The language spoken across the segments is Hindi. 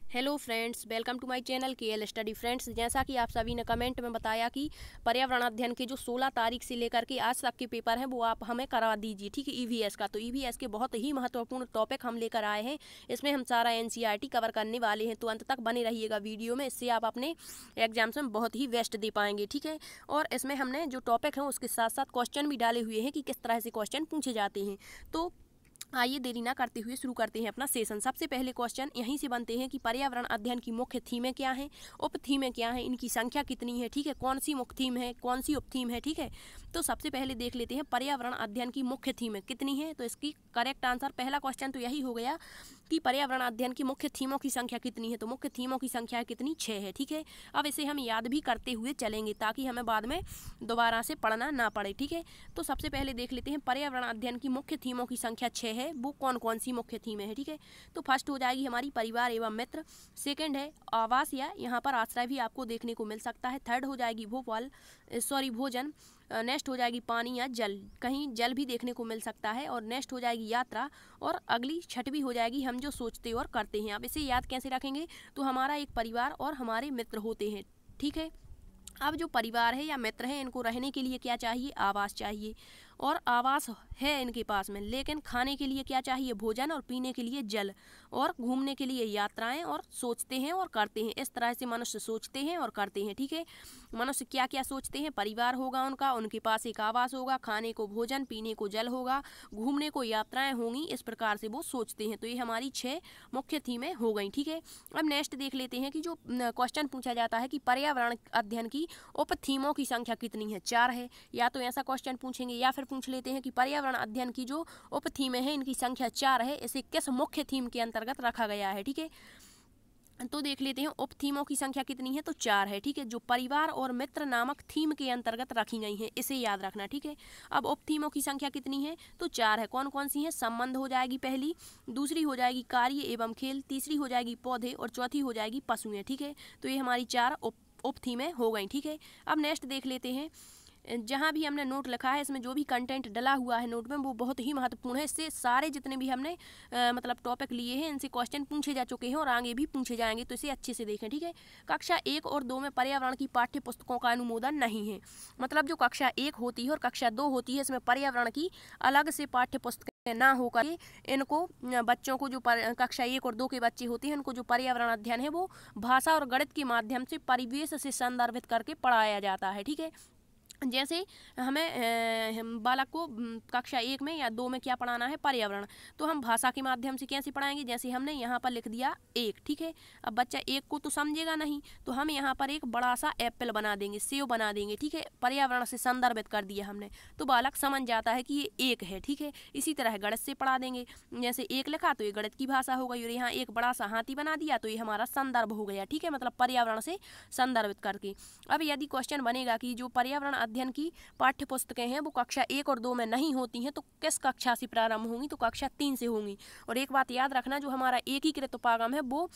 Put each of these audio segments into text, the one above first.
Hello friends, welcome to my channel KL study. Friends, जैसा कि आप सभी ने कमेंट में बताया कि पर्यावरण अध्ययन के जो 16 तारीख से लेकर के आज तक के पेपर हैं वो आप हमें करा दीजिए, ठीक है। ईवीएस का तो ईवीएस के बहुत ही महत्वपूर्ण टॉपिक हम लेकर आए हैं। इसमें हम सारा एनसीईआरटी कवर करने वाले हैं, तो अंत तक बने रहिएगा वीडियो में। इससे आप अपने एग्जाम्स में बहुत ही बेस्ट दे पाएंगे, ठीक है। और इसमें हमने जो टॉपिक हैं उसके साथ साथ क्वेश्चन भी डाले हुए हैं कि किस तरह से क्वेश्चन पूछे जाते हैं। तो आइए देरी ना करते हुए शुरू करते हैं अपना सेशन। सबसे पहले क्वेश्चन यहीं से बनते हैं कि पर्यावरण अध्ययन की मुख्य थीमें क्या हैं, उप थीमें क्या हैं, इनकी संख्या कितनी है, ठीक है। कौन सी मुख्य थीम है, कौन सी उप थीम है, ठीक है। तो सबसे पहले देख लेते हैं पर्यावरण अध्ययन की मुख्य थीमें कितनी है। तो इसकी करेक्ट आंसर पहला क्वेश्चन तो यही हो गया कि पर्यावरण अध्ययन की मुख्य थीमों की संख्या कितनी है। तो मुख्य थीमों की संख्या कितनी, 6 है, ठीक है। अब इसे हम याद भी करते हुए चलेंगे ताकि हमें बाद में दोबारा से पढ़ना ना पड़े, ठीक है। तो सबसे पहले देख लेते हैं पर्यावरण अध्ययन की मुख्य थीमों की संख्या 6 है, वो कौन कौन सी मुख्य थीमें है, ठीक है। तो फर्स्ट हो जाएगी हमारी परिवार एवं मित्र, सेकंड है आवास या यहाँ पर आश्रय भी आपको देखने को मिल सकता है, थर्ड हो जाएगी भोजन, नेक्स्ट हो जाएगी पानी या जल, कहीं जल भी देखने को मिल सकता है, और नेक्स्ट हो जाएगी यात्रा, और अगली छठवीं हो जाएगी हम जो सोचते और करते हैं। अब इसे याद कैसे रखेंगे, तो हमारा एक परिवार और हमारे मित्र होते हैं, ठीक है। अब जो परिवार है या मित्र है इनको रहने के लिए क्या चाहिए, आवास चाहिए, और आवास है इनके पास में, लेकिन खाने के लिए क्या चाहिए, भोजन, और पीने के लिए जल, और घूमने के लिए यात्राएं, और सोचते हैं और करते हैं। इस तरह से मनुष्य सोचते हैं और करते हैं, ठीक है। मनुष्य क्या क्या सोचते हैं, परिवार होगा उनका, उनके पास एक आवास होगा, खाने को भोजन, पीने को जल होगा, घूमने को यात्राएं होंगी, इस प्रकार से वो सोचते हैं। तो ये हमारी 6 मुख्य थीमें हो गई, ठीक है। अब नेक्स्ट देख लेते हैं कि जो क्वेश्चन पूछा जाता है कि पर्यावरण अध्ययन की उप थीमों की संख्या कितनी है, 4 है। या तो ऐसा क्वेश्चन पूछेंगे या फिर पूछ लेते हैं कि पर्यावरण अध्ययन की जो उप थीमें हैं इनकी संख्या 4 है, इसे किस मुख्य थीम के अंतर्गत रखा गया है, ठीक है। तो देख लेते हैं उप थीमों की संख्या कितनी है, तो 4 है, ठीक है, जो परिवार और मित्र नामक थीम के अंतर्गत रखी गई है, इसे याद रखना, ठीक है। अब उप थीमों की संख्या कितनी है, तो 4 है। कौन कौन सी है, संबंध हो जाएगी पहली, दूसरी हो जाएगी कार्य एवं खेल, तीसरी हो जाएगी पौधे, और चौथी हो जाएगी पशुएं, ठीक है। तो ये हमारी 4 उप थीमें हो गई, ठीक है। अब नेक्स्ट देख लेते हैं, जहाँ भी हमने नोट लिखा है इसमें जो भी कंटेंट डला हुआ है नोट में वो बहुत ही महत्वपूर्ण है। इससे सारे जितने भी हमने मतलब टॉपिक लिए हैं इनसे क्वेश्चन पूछे जा चुके हैं और आगे भी पूछे जाएंगे, तो इसे अच्छे से देखें, ठीक है। कक्षा 1 और 2 में पर्यावरण की पाठ्य पुस्तकों का अनुमोदन नहीं है। मतलब जो कक्षा 1 होती है और कक्षा 2 होती है इसमें पर्यावरण की अलग से पाठ्य पुस्तकें ना होकर इनको बच्चों को जो कक्षा 1 और 2 के बच्चे होते हैं उनको जो पर्यावरण अध्ययन है वो भाषा और गणित के माध्यम से परिवेश से संदर्भित करके पढ़ाया जाता है, ठीक है। जैसे हमें बालक को कक्षा 1 में या 2 में क्या पढ़ाना है, पर्यावरण, तो हम भाषा के माध्यम से कैसे पढ़ाएंगे, जैसे हमने यहाँ पर लिख दिया 1, ठीक है। अब बच्चा 1 को तो समझेगा नहीं, तो हम यहाँ पर एक बड़ा सा एप्पल बना देंगे, सेव बना देंगे, ठीक है। पर्यावरण से संदर्भित कर दिया हमने, तो बालक समझ जाता है कि ये 1 है, ठीक है। इसी तरह गणित से पढ़ा देंगे, जैसे 1 लिखा तो ये गणित की भाषा हो गई, और यहाँ एक बड़ा सा हाथी बना दिया तो ये हमारा संदर्भ हो गया, ठीक है, मतलब पर्यावरण से संदर्भित करके। अब यदि क्वेश्चन बनेगा कि जो पर्यावरण अध्ययन की पाठ्य पुस्तकें हैं वो कक्षा 1 और 2 में नहीं होती हैं तो किस कक्षा से प्रारंभ होंगी, तो कक्षा 3 से होंगी। और एक बात याद रखना, जो हमारा एकीकृत उपागम है वो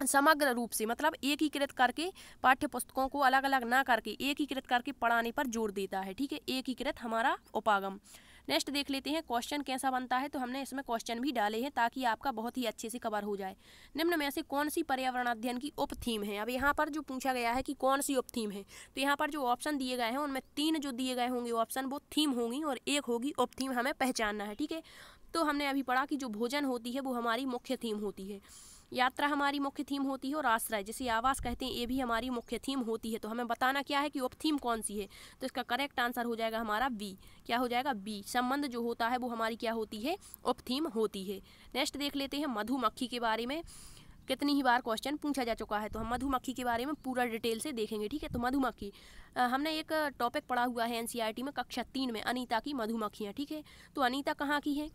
समग्र रूप से मतलब एकीकृत करके पाठ्य पुस्तकों को अलग अलग ना करके एकीकृत करके पढ़ाने पर जोर देता है, ठीक है। एकीकृत हमारा उपागम। नेक्स्ट देख लेते हैं क्वेश्चन कैसा बनता है, तो हमने इसमें क्वेश्चन भी डाले हैं ताकि आपका बहुत ही अच्छे से कवर हो जाए। निम्न में से कौन सी पर्यावरण अध्ययन की उप थीम है। अब यहाँ पर जो पूछा गया है कि कौन सी उप थीम है, तो यहाँ पर जो ऑप्शन दिए गए हैं उनमें 3 जो दिए गए होंगे ऑप्शन वो थीम होंगी और 1 होगी उप थीम, हमें पहचानना है, ठीक है। तो हमने अभी पढ़ा कि जो भोजन होती है वो हमारी मुख्य थीम होती है, यात्रा हमारी मुख्य थीम होती है, और आश्रय जिसे आवास कहते हैं ये भी हमारी मुख्य थीम होती है। तो हमें बताना क्या है कि उप थीम कौन सी है, तो इसका करेक्ट आंसर हो जाएगा हमारा बी। क्या हो जाएगा, बी। संबंध जो होता है वो हमारी क्या होती है, उप थीम होती है। नेक्स्ट देख लेते हैं मधुमक्खी के बारे में कितनी ही बार क्वेश्चन पूछा जा चुका है, तो हम मधुमक्खी के बारे में पूरा डिटेल से देखेंगे, ठीक है। तो मधुमक्खी हमने एक टॉपिक पढ़ा हुआ है एनसीईआरटी में कक्षा 3 में, अनीता की मधुमक्खियाँ, ठीक है। तो अनीता कहाँ की है,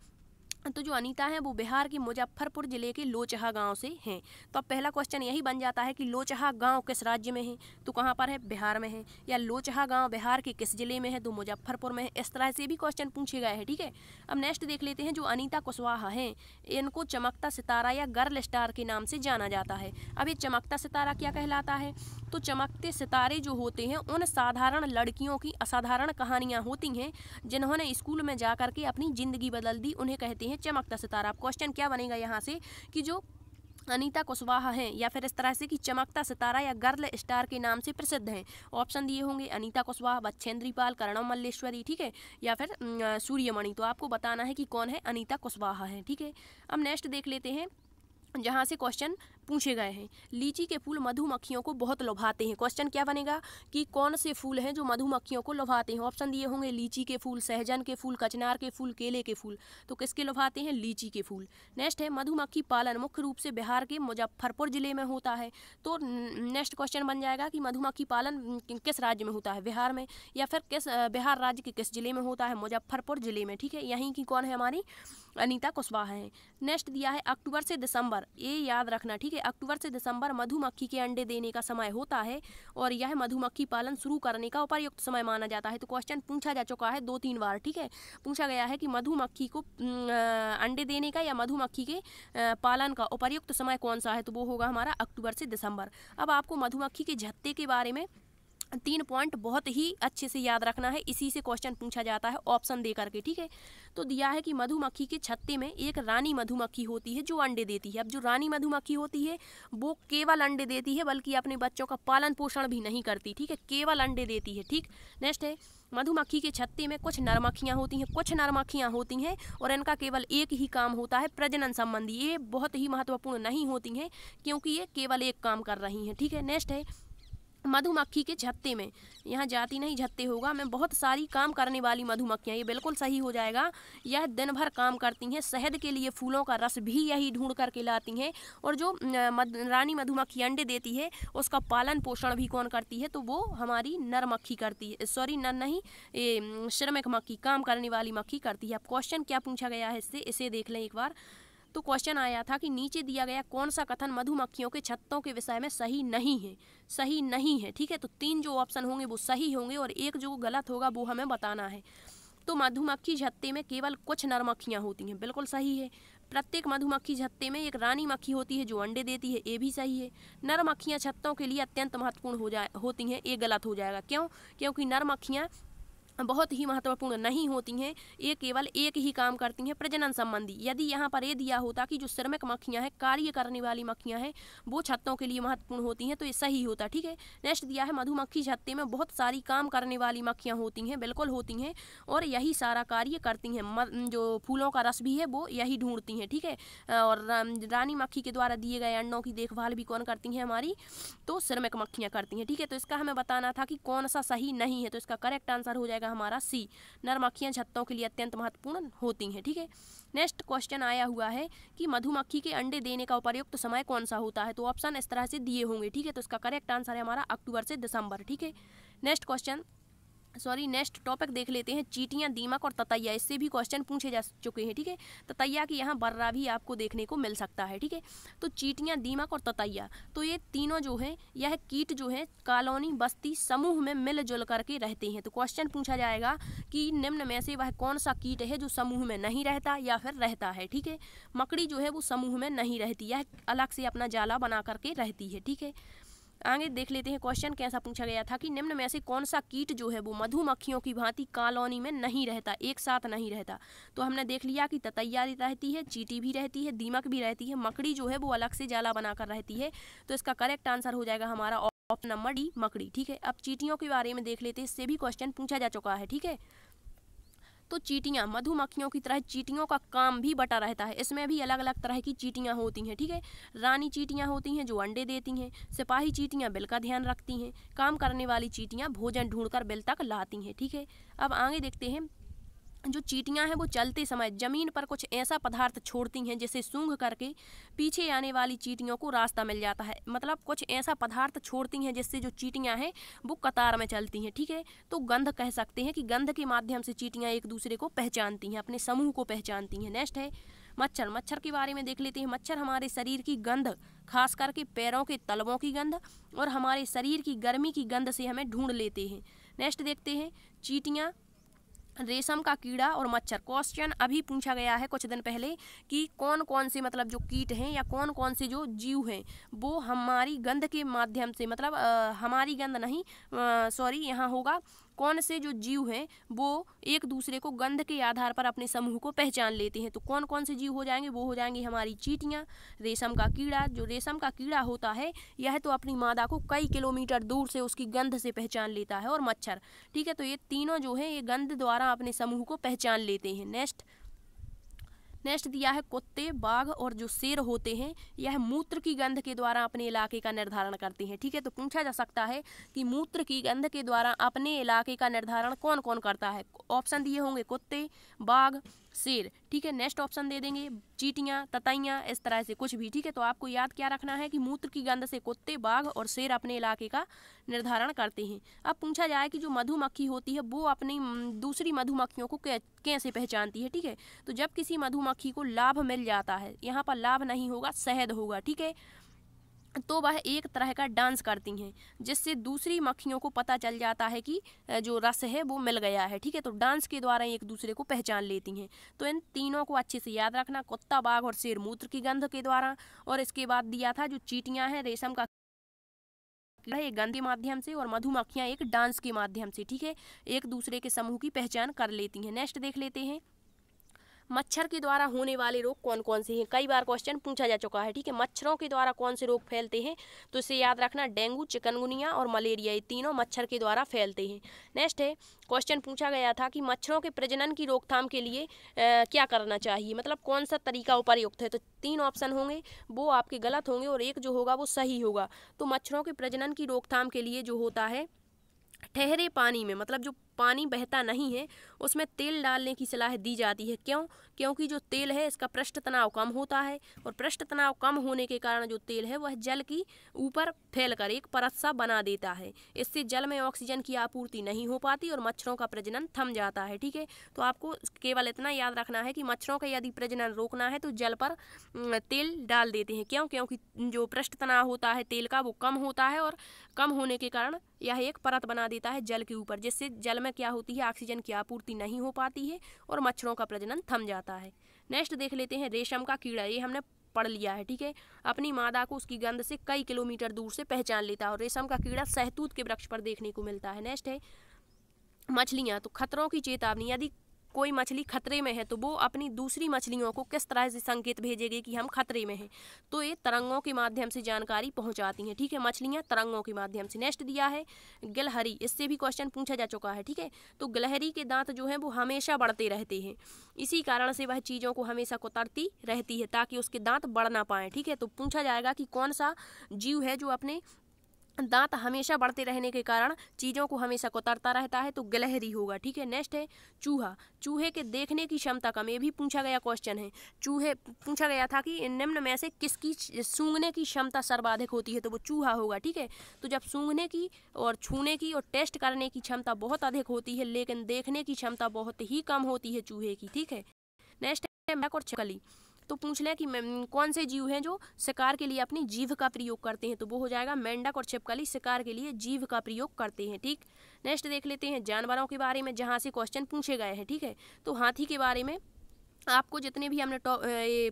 तो जो अनीता है वो बिहार के मुजफ्फरपुर जिले के लोचहा गांव से हैं। तो अब पहला क्वेश्चन यही बन जाता है कि लोचहा गांव किस राज्य में है, तो कहाँ पर है, बिहार में है। या लोचहा गांव बिहार के किस जिले में है, तो मुजफ्फरपुर में है। इस तरह से भी क्वेश्चन पूछे गए हैं, ठीक है। अब नेक्स्ट देख लेते हैं, जो अनीता कुशवाहा हैं इनको चमकता सितारा या गर्ल स्टार के नाम से जाना जाता है। अब ये चमकता सितारा क्या कहलाता है, तो चमकते सितारे जो होते हैं उन साधारण लड़कियों की असाधारण कहानियाँ होती हैं जिन्होंने स्कूल में जा करके अपनी ज़िंदगी बदल दी, उन्हें कहते हैं चमकता सितारा। अब क्वेश्चन क्या बनेगा यहाँ से कि जो अनीता कुशवाहा हैं, या फिर इस तरह से कि चमकता सितारा या गर्ल स्टार के नाम से प्रसिद्ध हैं। ऑप्शन दिए होंगे अनीता कुशवाहा, बछेंद्री पाल, कर्णव मल्लेश्वरी, ठीक है, या फिर सूर्यमणि। तो आपको बताना है कि कौन है अनीता कुशवाहा है, ठीक है। अब नेक्स्ट देख लेते हैं जहाँ से क्वेश्चन पूछे गए हैं। लीची के फूल मधुमक्खियों को बहुत लुभाते हैं। क्वेश्चन क्या बनेगा कि कौन से फूल हैं जो मधुमक्खियों को लुभाते हैं। ऑप्शन दिए होंगे लीची के फूल, सहजन के फूल, कचनार के फूल, केले के फूल। तो किसके लुभाते हैं? लीची के फूल। नेक्स्ट है मधुमक्खी पालन मुख्य रूप से बिहार के मुजफ्फरपुर जिले में होता है। तो नेक्स्ट क्वेश्चन बन जाएगा कि मधुमक्खी पालन किस राज्य में होता है? बिहार में। या फिर किस बिहार राज्य के किस जिले में होता है? मुजफ्फरपुर जिले में, ठीक है। यहीं की कौन है? हमारी अनीता कुशवाहा है। नेक्स्ट दिया है अक्टूबर से दिसंबर, ये याद रखना, ठीक है। अक्टूबर से दिसंबर मधुमक्खी के अंडे देने का समय होता है और यह मधुमक्खी पालन शुरू करने का उपयुक्त समय माना जाता है। तो क्वेश्चन पूछा जा चुका है 2-3 बार, ठीक है। पूछा गया है कि मधुमक्खी को अंडे देने का या मधुमक्खी के पालन का उपयुक्त समय कौन सा है? तो वो होगा हमारा अक्टूबर से दिसंबर। अब आपको मधुमक्खी के झत्ते के बारे में 3 पॉइंट बहुत ही अच्छे से याद रखना है, इसी से क्वेश्चन पूछा जाता है ऑप्शन दे करके, ठीक है। तो दिया है कि मधुमक्खी के छत्ते में एक रानी मधुमक्खी होती है जो अंडे देती है। अब जो रानी मधुमक्खी होती है वो केवल अंडे देती है, बल्कि अपने बच्चों का पालन पोषण भी नहीं करती, ठीक है, केवल अंडे देती है, ठीक। नेक्स्ट है मधुमक्खी के छत्ते में कुछ नरमक्खियाँ होती हैं, कुछ नरमक्खियाँ होती हैं और इनका केवल एक ही काम होता है प्रजनन संबंधी। ये बहुत ही महत्वपूर्ण नहीं होती हैं क्योंकि ये केवल एक काम कर रही हैं, ठीक है। नेक्स्ट है मधुमक्खी के छत्ते में, यहाँ जाति नहीं छत्ते होगा, मैं बहुत सारी काम करने वाली मधुमक्खियाँ, ये बिल्कुल सही हो जाएगा। यह दिन भर काम करती हैं, शहद के लिए फूलों का रस भी यही ढूंढ करके लाती हैं और जो रानी मधुमक्खी अंडे देती है उसका पालन पोषण भी कौन करती है? तो वो हमारी नर मक्खी करती है, सॉरी नर नहीं, श्रमिक मक्खी, काम करने वाली मक्खी करती है। अब क्वेश्चन क्या पूछा गया है इससे, इसे देख लें एक बार। तो क्वेश्चन आया था कि नीचे दिया गया कौन सा कथन मधुमक्खियों के छत्तों के विषय में सही नहीं है? सही नहीं है, ठीक है। तो 3 जो ऑप्शन होंगे वो सही होंगे और एक जो गलत होगा वो हमें बताना है। तो मधुमक्खी छत्ते में केवल कुछ नरमक्खियाँ होती हैं, बिल्कुल सही है। प्रत्येक मधुमक्खी छत्ते में एक रानी मक्खी होती है जो अंडे देती है, ये भी सही है। नर मक्खियाँ छत्तों के लिए अत्यंत महत्वपूर्ण होती हैं, ये गलत हो जाएगा। क्यों? क्योंकि नर मक्खियाँ बहुत ही महत्वपूर्ण नहीं होती हैं, ये केवल एक ही काम करती हैं प्रजनन संबंधी। यदि यहाँ पर ये दिया होता कि जो श्रमिक मक्खियाँ हैं, कार्य करने वाली मक्खियाँ हैं, वो छत्तों के लिए महत्वपूर्ण होती हैं, तो ये सही होता, ठीक है। नेक्स्ट दिया है मधुमक्खी छत्ते में बहुत सारी काम करने वाली मक्खियाँ होती हैं, बिल्कुल होती हैं और यही सारा कार्य करती हैं। जो फूलों का रस भी है वो यही ढूंढती हैं, ठीक है। और रानी मक्खी के द्वारा दिए गए अंडों की देखभाल भी कौन करती हैं? हमारी तो श्रमिक मक्खियाँ करती हैं, ठीक है। तो इसका हमें बताना था कि कौन सा सही नहीं है, तो इसका करेक्ट आंसर हो जाएगा हमारा सी, नर मक्खियाँ छत्तों के लिए अत्यंत महत्वपूर्ण होती हैं, ठीक है। नेक्स्ट क्वेश्चन आया हुआ है कि मधुमक्खी के अंडे देने का उपयुक्त समय कौन सा होता है? तो ऑप्शन इस तरह से दिए होंगे, ठीक है। तो इसका करेक्ट आंसर है हमारा अक्टूबर से दिसंबर, ठीक है। नेक्स्ट टॉपिक देख लेते हैं, चींटियां, दीमक और ततैया। इससे भी क्वेश्चन पूछे जा चुके हैं, ठीक है। ततैया की यहाँ बर्रा भी आपको देखने को मिल सकता है, ठीक है। तो चींटियां, दीमक और ततैया, तो ये तीनों जो हैं, यह कीट जो है कॉलोनी बस्ती समूह में मिलजुल करके रहते हैं। तो क्वेश्चन पूछा जाएगा कि निम्न में से वह कौन सा कीट है जो समूह में नहीं रहता या फिर रहता है, ठीक है। मकड़ी जो है वो समूह में नहीं रहती, यह अलग से अपना जाला बना करके रहती है, ठीक है। आगे देख लेते हैं क्वेश्चन कैसा पूछा गया था कि निम्न में से कौन सा कीट जो है वो मधुमक्खियों की भांति कॉलोनी में नहीं रहता, एक साथ नहीं रहता। तो हमने देख लिया कि ततैया रहती है, चींटी भी रहती है, दीमक भी रहती है, मकड़ी जो है वो अलग से जाला बनाकर रहती है। तो इसका करेक्ट आंसर हो जाएगा हमारा ऑप्शन नंबर डी, मकड़ी, ठीक है। अब चींटियों के बारे में देख लेते हैं, इससे भी क्वेश्चन पूछा जा चुका है, ठीक है। तो चींटियां, मधुमक्खियों की तरह चींटियों का काम भी बटा रहता है, इसमें भी अलग अलग तरह की चींटियां होती हैं, ठीक है। रानी चींटियां होती हैं जो अंडे देती हैं, सिपाही चींटियां बिल का ध्यान रखती हैं, काम करने वाली चींटियां भोजन ढूंढकर बिल तक लाती हैं, ठीक है। अब आगे देखते हैं, जो चींटियां हैं वो चलते समय जमीन पर कुछ ऐसा पदार्थ छोड़ती हैं जिसे सूंघ करके पीछे आने वाली चींटियों को रास्ता मिल जाता है। मतलब कुछ ऐसा पदार्थ छोड़ती हैं जिससे जो चींटियां हैं वो कतार में चलती हैं, ठीक है। तो गंध कह सकते हैं कि गंध के माध्यम से चींटियां एक दूसरे को पहचानती हैं, अपने समूह को पहचानती हैं। नेक्स्ट है मच्छर। मच्छर के बारे में देख लेते हैं। मच्छर हमारे शरीर की गंध, खास करके पैरों के तलवों की गंध और हमारे शरीर की गर्मी की गंध से हमें ढूंढ लेते हैं। नेक्स्ट देखते हैं, चींटियां, रेशम का कीड़ा और मच्छर। क्वेश्चन अभी पूछा गया है कुछ दिन पहले कि कौन कौन से मतलब जो कीट हैं या कौन कौन से जो जीव हैं वो हमारी गंध के माध्यम से, मतलब हमारी गंध नहीं, सॉरी यहाँ होगा कौन से जो जीव हैं वो एक दूसरे को गंध के आधार पर अपने समूह को पहचान लेते हैं। तो कौन कौन से जीव हो जाएंगे, वो हो जाएंगी हमारी चींटियाँ, रेशम का कीड़ा। जो रेशम का कीड़ा होता है यह तो अपनी मादा को कई किलोमीटर दूर से उसकी गंध से पहचान लेता है, और मच्छर, ठीक है। तो ये तीनों जो है ये गंध द्वारा अपने समूह को पहचान लेते हैं। नेक्स्ट दिया है कुत्ते, बाघ और जो शेर होते हैं यह मूत्र की गंध के द्वारा अपने इलाके का निर्धारण करते हैं, ठीक है। तो पूछा जा सकता है कि मूत्र की गंध के द्वारा अपने इलाके का निर्धारण कौन कौन करता है। ऑप्शन दिए होंगे कुत्ते, बाघ, शेर, ठीक है। नेक्स्ट ऑप्शन दे देंगे चींटियाँ, ततैयाँ, इस तरह से कुछ भी, ठीक है। तो आपको याद क्या रखना है कि मूत्र की गंध से कुत्ते, बाघ और शेर अपने इलाके का निर्धारण करते हैं। अब पूछा जाए कि जो मधुमक्खी होती है वो अपनी दूसरी मधुमक्खियों को कैसे पहचानती है, ठीक है। तो जब किसी मधुमक्खी को लाभ मिल जाता है, यहाँ पर लाभ नहीं होगा, शहद होगा, ठीक है, तो वह एक तरह का डांस करती हैं, जिससे दूसरी मक्खियों को पता चल जाता है कि जो रस है वो मिल गया है, ठीक है। तो डांस के द्वारा एक दूसरे को पहचान लेती हैं। तो इन तीनों को अच्छे से याद रखना, कुत्ता, बाघ और शेर मूत्र की गंध के द्वारा, और इसके बाद दिया था जो चींटियाँ हैं, रेशम का एक गंध के माध्यम से, और मधुमक्खियाँ एक डांस के माध्यम से, ठीक है, एक दूसरे के समूह की पहचान कर लेती हैं। नेक्स्ट देख लेते हैं मच्छर के द्वारा होने वाले रोग कौन कौन से हैं। कई बार क्वेश्चन पूछा जा चुका है, ठीक है। मच्छरों के द्वारा कौन से रोग फैलते हैं, तो इसे याद रखना, डेंगू, चिकनगुनिया और मलेरिया, ये तीनों मच्छर के द्वारा फैलते हैं। नेक्स्ट है क्वेश्चन पूछा गया था कि मच्छरों के प्रजनन की रोकथाम के लिए क्या करना चाहिए, मतलब कौन सा तरीका उपयुक्त है। तो 3 ऑप्शन होंगे, वो आपके गलत होंगे और एक जो होगा वो सही होगा। तो मच्छरों के प्रजनन की रोकथाम के लिए जो होता है, ठहरे पानी में, मतलब जो पानी बहता नहीं है उसमें तेल डालने की सलाह दी जाती है। क्यों? क्योंकि जो तेल है इसका पृष्ठ तनाव कम होता है, और पृष्ठ तनाव कम होने के कारण जो तेल है वह जल की ऊपर फैलकर एक परत सा बना देता है। इससे जल में ऑक्सीजन की आपूर्ति नहीं हो पाती और मच्छरों का प्रजनन थम जाता है, ठीक है। तो आपको केवल इतना याद रखना है कि मच्छरों का यदि प्रजनन रोकना है तो जल पर तेल डाल देते हैं। क्यों? क्योंकि जो पृष्ठ तनाव होता है तेल का वो कम होता है, और कम होने के कारण यह एक परत बना देता है जल के ऊपर, जिससे जल में क्या होती है, ऑक्सीजन की आपूर्ति नहीं हो पाती है और मच्छरों का प्रजनन थम जाता है। नेक्स्ट देख लेते हैं रेशम का कीड़ा, ये हमने पढ़ लिया है, ठीक है। अपनी मादा को उसकी गंध से कई किलोमीटर दूर से पहचान लेता है, और रेशम का कीड़ा शहतूत के वृक्ष पर देखने को मिलता है। नेक्स्ट है मछलियाँ, तो खतरों की चेतावनी, यदि कोई मछली खतरे में है तो वो अपनी दूसरी मछलियों को किस तरह से संकेत भेजेगी कि हम खतरे में हैं, तो ये तरंगों के माध्यम से जानकारी पहुंचाती हैं, ठीक है। मछलियां तरंगों के माध्यम से। नेक्स्ट दिया है गिलहरी, इससे भी क्वेश्चन पूछा जा चुका है, ठीक है। तो गिलहरी के दांत जो हैं वो हमेशा बढ़ते रहते हैं, इसी कारण से वह चीज़ों को हमेशा कुतरती रहती है ताकि उसके दांत बढ़ ना पाएँ, ठीक है। तो पूछा जाएगा कि कौन सा जीव है जो अपने दांत हमेशा बढ़ते रहने के कारण चीज़ों को हमेशा कुतरता रहता है, तो गिलहरी होगा, ठीक है। नेक्स्ट है चूहा, चूहे के देखने की क्षमता कम, ये भी पूछा गया क्वेश्चन है। चूहे पूछा गया था कि निम्न में से किसकी सूंघने की क्षमता सर्वाधिक होती है, तो वो चूहा होगा, ठीक है। तो जब सूंघने की और छूने की और टेस्ट करने की क्षमता बहुत अधिक होती है, लेकिन देखने की क्षमता बहुत ही कम होती है चूहे की, ठीक है। नेक्स्ट है मेंढक और छिपकली, तो पूछ लें कि कौन से जीव हैं जो शिकार के लिए अपनी जीभ का प्रयोग करते हैं, तो वो हो जाएगा मेंढक और छिपकली शिकार के लिए जीभ का प्रयोग करते हैं, ठीक। नेक्स्ट देख लेते हैं जानवरों के बारे में जहाँ से क्वेश्चन पूछे गए हैं, ठीक है। तो हाथी के बारे में आपको जितने भी हमने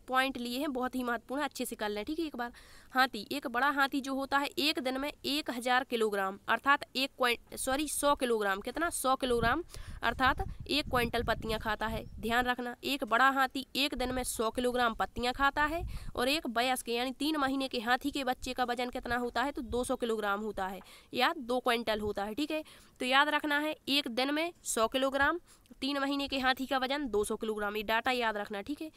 पॉइंट लिए हैं बहुत ही महत्वपूर्ण, अच्छे से कर लें, ठीक है। एक बार हाथी, एक बड़ा हाथी जो होता है एक दिन में 1000 किलोग्राम अर्थात 100 किलोग्राम, कितना 100 किलोग्राम अर्थात 1 क्विंटल पत्तियां खाता है। ध्यान रखना, एक बड़ा हाथी एक दिन में 100 किलोग्राम पत्तियां खाता है, और एक वयस्क यानी 3 महीने के हाथी के बच्चे का वजन कितना होता है, तो 200 किलोग्राम होता है या 2 क्विंटल होता है, ठीक है। तो याद रखना है एक दिन में 100 किलोग्राम, 3 महीने के हाथी का वजन 200 किलोग्राम, ये डाटा याद रखना, ठीक है।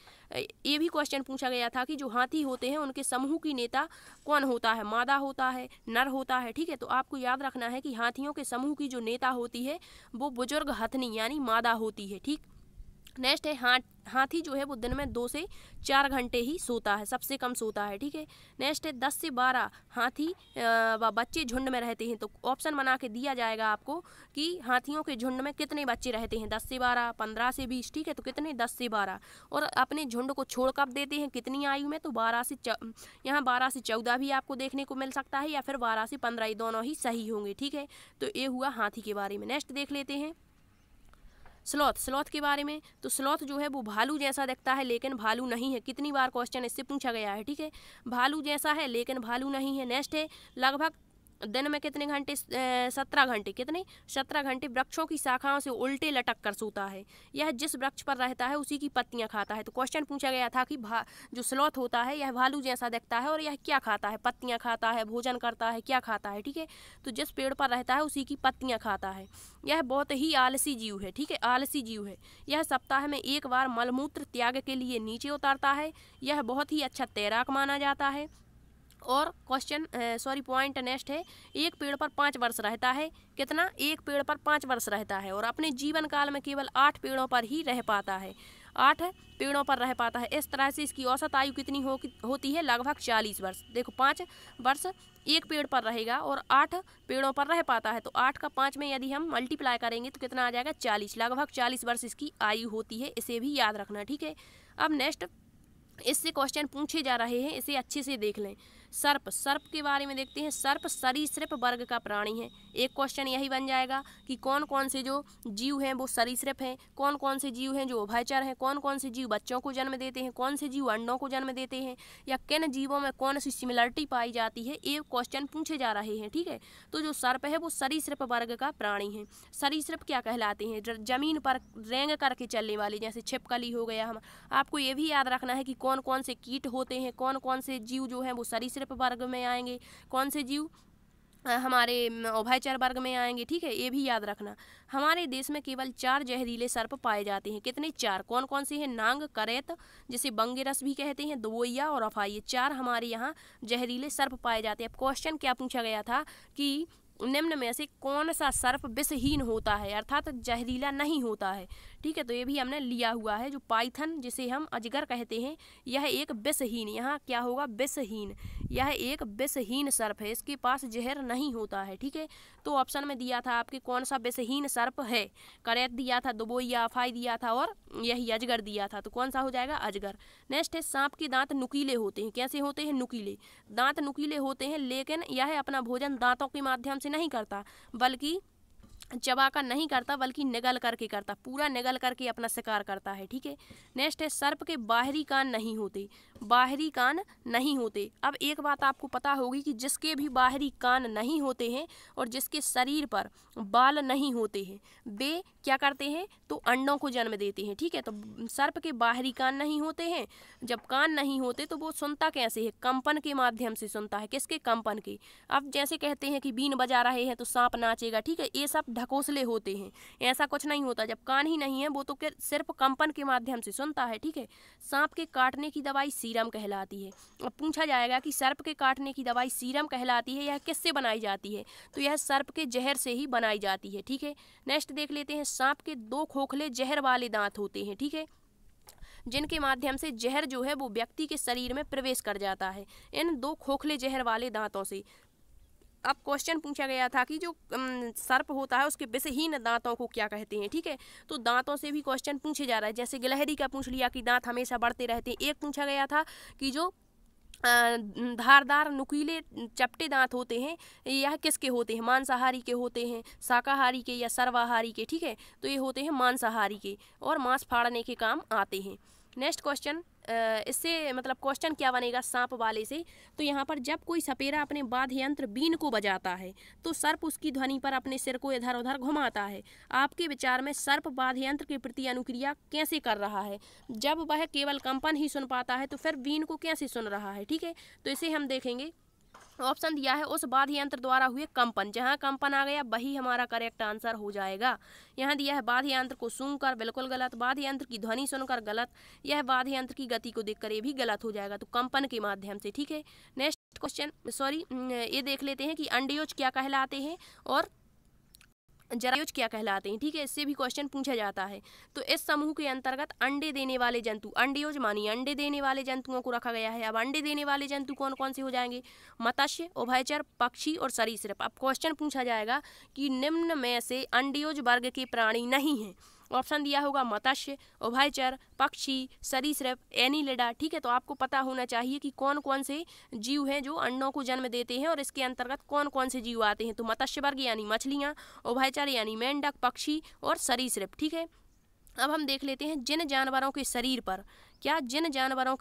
ये भी क्वेश्चन पूछा गया था कि जो हाथी होते हैं उनके समूह की नेता कौन होता है, मादा होता है, नर होता है, ठीक है। तो आपको याद रखना है कि हाथियों के समूह की जो नेता होती है वो बुजुर्ग हथनी यानी मादा होती है, ठीक। नेक्स्ट है हाथी जो है वो दिन में 2 से 4 घंटे ही सोता है, सबसे कम सोता है, ठीक है। नेक्स्ट है 10 से 12 हाथी व बच्चे झुंड में रहते हैं, तो ऑप्शन बना के दिया जाएगा आपको कि हाथियों के झुंड में कितने बच्चे रहते हैं, 10 से 12, 15 से 20, ठीक है। तो कितने 10 से 12, और अपने झुंड को छोड़ कब देते हैं, कितनी आयु में, तो 12 से यहाँ 12 से 14 भी आपको देखने को मिल सकता है, या फिर 12 से 15, ये दोनों ही सही होंगे, ठीक है। तो ये हुआ हाथी के बारे में। नेक्स्ट देख लेते हैं स्लॉथ के बारे में, तो स्लॉथ जो है वो भालू जैसा दिखता है लेकिन भालू नहीं है, कितनी बार क्वेश्चन इससे पूछा गया है, ठीक है। भालू जैसा है लेकिन भालू नहीं है। नेक्स्ट है लगभग दिन में कितने घंटे? 17 घंटे। कितने? 17 घंटे वृक्षों की शाखाओं से उल्टे लटक कर सोता है। यह जिस वृक्ष पर रहता है उसी की पत्तियां खाता है। तो क्वेश्चन पूछा गया था कि जो स्लॉथ होता है यह भालू जैसा दिखता है और यह क्या खाता है? पत्तियां खाता है, भोजन करता है, क्या खाता है? ठीक है, तो जिस पेड़ पर रहता है उसी की पत्तियां खाता है। यह बहुत ही आलसी जीव है। ठीक है, आलसी जीव है। यह सप्ताह में एक बार मलमूत्र त्याग के लिए नीचे उतरता है। यह बहुत ही अच्छा तैराक माना जाता है। और पॉइंट नेक्स्ट है, एक पेड़ पर 5 वर्ष रहता है। कितना? एक पेड़ पर 5 वर्ष रहता है और अपने जीवन काल में केवल 8 पेड़ों पर ही रह पाता है। 8 पेड़ों पर रह पाता है। इस तरह से इसकी औसत आयु कितनी होती है? लगभग 40 वर्ष। देखो, 5 वर्ष एक पेड़ पर रहेगा और 8 पेड़ों पर रह पाता है, तो 8 का 5 में यदि हम मल्टीप्लाई करेंगे तो कितना आ जाएगा? 40। लगभग 40 वर्ष इसकी आयु होती है। इसे भी याद रखना। ठीक है, अब नेक्स्ट इससे क्वेश्चन पूछे जा रहे हैं, इसे अच्छे से देख लें। सर्प, सर्प के बारे में देखते हैं। सर्प सरीसृप वर्ग का प्राणी है। एक क्वेश्चन यही बन जाएगा कि कौन कौन से जो जीव हैं वो सरीसृप हैं, कौन कौन से जीव हैं जो उभयचर हैं, कौन कौन से जीव बच्चों को जन्म देते हैं, कौन से जीव अंडों को जन्म देते हैं, या किन जीवों में कौन सी सिमिलरिटी पाई जाती है, ये क्वेश्चन पूछे जा रहे हैं। ठीक है, तो जो सर्प है वो सरीसृप वर्ग का प्राणी है। सरीसृप क्या कहलाते हैं? जमीन पर रेंग करके चलने वाले, जैसे छिपकली हो गया। हम आपको ये भी याद रखना है कि कौन कौन से कीट होते हैं, कौन कौन से जीव जो हैं वो सरीसृप वर्ग में आएंगे, कौन से जीव हमारे उभयचर वर्ग में आएंगे। ठीक है, ये भी याद रखना। हमारे देश में केवल 4 जहरीले सर्प पाए जाते हैं। कितने? 4। कौन कौन से हैं? नांग, करैत, जिसे बंगेरस भी कहते हैं, दवोइया और अफाई। ये 4 हमारे यहाँ जहरीले सर्प पाए जाते हैं। अब क्वेश्चन क्या पूछा गया था कि निम्न में से कौन सा सर्प विषहीन होता है, अर्थात जहरीला नहीं होता है। ठीक है, तो ये भी हमने लिया हुआ है। जो पाइथन, जिसे हम अजगर कहते हैं, यह एक विषहीन, यहाँ क्या होगा? विषहीन। यह एक विषहीन सर्प है, इसके पास जहर नहीं होता है। ठीक है, तो ऑप्शन में दिया था आपके कौन सा विषहीन सर्प है। करैत दिया था, दुबोइया, अफाई दिया था और यही अजगर दिया था। तो कौन सा हो जाएगा? अजगर। नेक्स्ट है, सांप के दांत नुकीले होते हैं। कैसे होते हैं? नुकीले। दांत नुकीले होते हैं, लेकिन यह अपना भोजन दांतों के माध्यम से नहीं करता, बल्कि चबाकर नहीं करता, बल्कि निगल करके करता, पूरा निगल करके अपना शिकार करता है। ठीक है, नेक्स्ट है, सर्प के बाहरी कान नहीं होते। बाहरी कान नहीं होते। अब एक बात आपको पता होगी कि जिसके भी बाहरी कान नहीं होते हैं और जिसके शरीर पर बाल नहीं होते हैं, वे क्या करते हैं? तो अंडों को जन्म देते हैं। ठीक है, तो सर्प के बाहरी कान नहीं होते हैं। जब कान नहीं होते तो वो सुनता कैसे है? कंपन के माध्यम से सुनता है। किसके? कंपन के। अब जैसे कहते हैं कि बीन बजा रहे हैं तो सांप नाचेगा। ठीक है, ये सब ढकोसले होते हैं, ऐसा कुछ नहीं होता। जब कान ही नहीं है वो तो सिर्फ कंपन के माध्यम से सुनता है। ठीक है, सांप के काटने की दवाई सीरम कहलाती है। अब पूछा जाएगा कि सर्प के काटने की दवाई सीरम कहलाती है, यह किससे बनाई जाती है? तो यह सर्प के जहर से ही बनाई जाती है। ठीक है, नेक्स्ट देख लेते हैं। सांप के 2 खोखले जहर वाले दांत होते हैं। ठीक है, जिनके माध्यम से जहर जो है वो व्यक्ति के शरीर में प्रवेश कर जाता है, इन 2 खोखले जहर वाले दांतों से। अब क्वेश्चन पूछा गया था कि जो सर्प होता है उसके विषहीन दांतों को क्या कहते हैं। ठीक है, तो दांतों से भी क्वेश्चन पूछे जा रहा है। जैसे गिलहरी का पूछ लिया कि दांत हमेशा बढ़ते रहते हैं। एक पूछा गया था कि जो धारदार नुकीले चपटे दांत होते हैं, यह किसके होते हैं? मांसाहारी के होते हैं, शाकाहारी के या सर्वाहारी के। ठीक है, तो ये होते हैं मांसाहारी के और मांस फाड़ने के काम आते हैं। नेक्स्ट क्वेश्चन, इससे मतलब क्वेश्चन क्या बनेगा सांप वाले से? तो यहाँ पर जब कोई सपेरा अपने वाद्य यंत्र बीन को बजाता है तो सर्प उसकी ध्वनि पर अपने सिर को इधर उधर घुमाता है। आपके विचार में सर्प वाद्य यंत्र के प्रति अनुक्रिया कैसे कर रहा है? जब वह केवल कंपन ही सुन पाता है तो फिर बीन को कैसे सुन रहा है? ठीक है, तो इसे हम देखेंगे। ऑप्शन दिया है उस वाद्य यंत्र द्वारा हुए कंपन। जहां कंपन आ गया वही हमारा करेक्ट आंसर हो जाएगा। यहाँ दिया है वाद्य यंत्र को सूंघकर, बिल्कुल गलत। वाद्य यंत्र की ध्वनि सुनकर, गलत। यह वाद्य यंत्र की गति को देखकर, ये भी गलत हो जाएगा। तो कंपन के माध्यम से। ठीक है, नेक्स्ट क्वेश्चन, ये देख लेते हैं कि अंडयोज क्या कहलाते हैं और जरायुज क्या कहलाते हैं। ठीक है, इससे भी क्वेश्चन पूछा जाता है। तो इस समूह के अंतर्गत अंडे देने वाले जंतु, अंडयोज मानिए अंडे देने वाले जंतुओं को रखा गया है। अब अंडे देने वाले जंतु कौन कौन से हो जाएंगे? मत्स्य, उभयचर, पक्षी और सरीसृप। अब क्वेश्चन पूछा जाएगा कि निम्न में से अंडयोज वर्ग के प्राणी नहीं हैं। ऑप्शन दिया होगा मत्स्य, उभयचर, पक्षी, सरीसृप, एनीलिडा। ठीक है, तो आपको पता होना चाहिए कि कौन कौन से जीव हैं जो अंडों को जन्म देते हैं और इसके अंतर्गत कौन कौन से जीव आते हैं। तो मत्स्य वर्ग यानी मछलियाँ, उभयचर यानी मेंढक, पक्षी और सरीसृप। ठीक है, अब हम देख लेते हैं जिन जानवरों के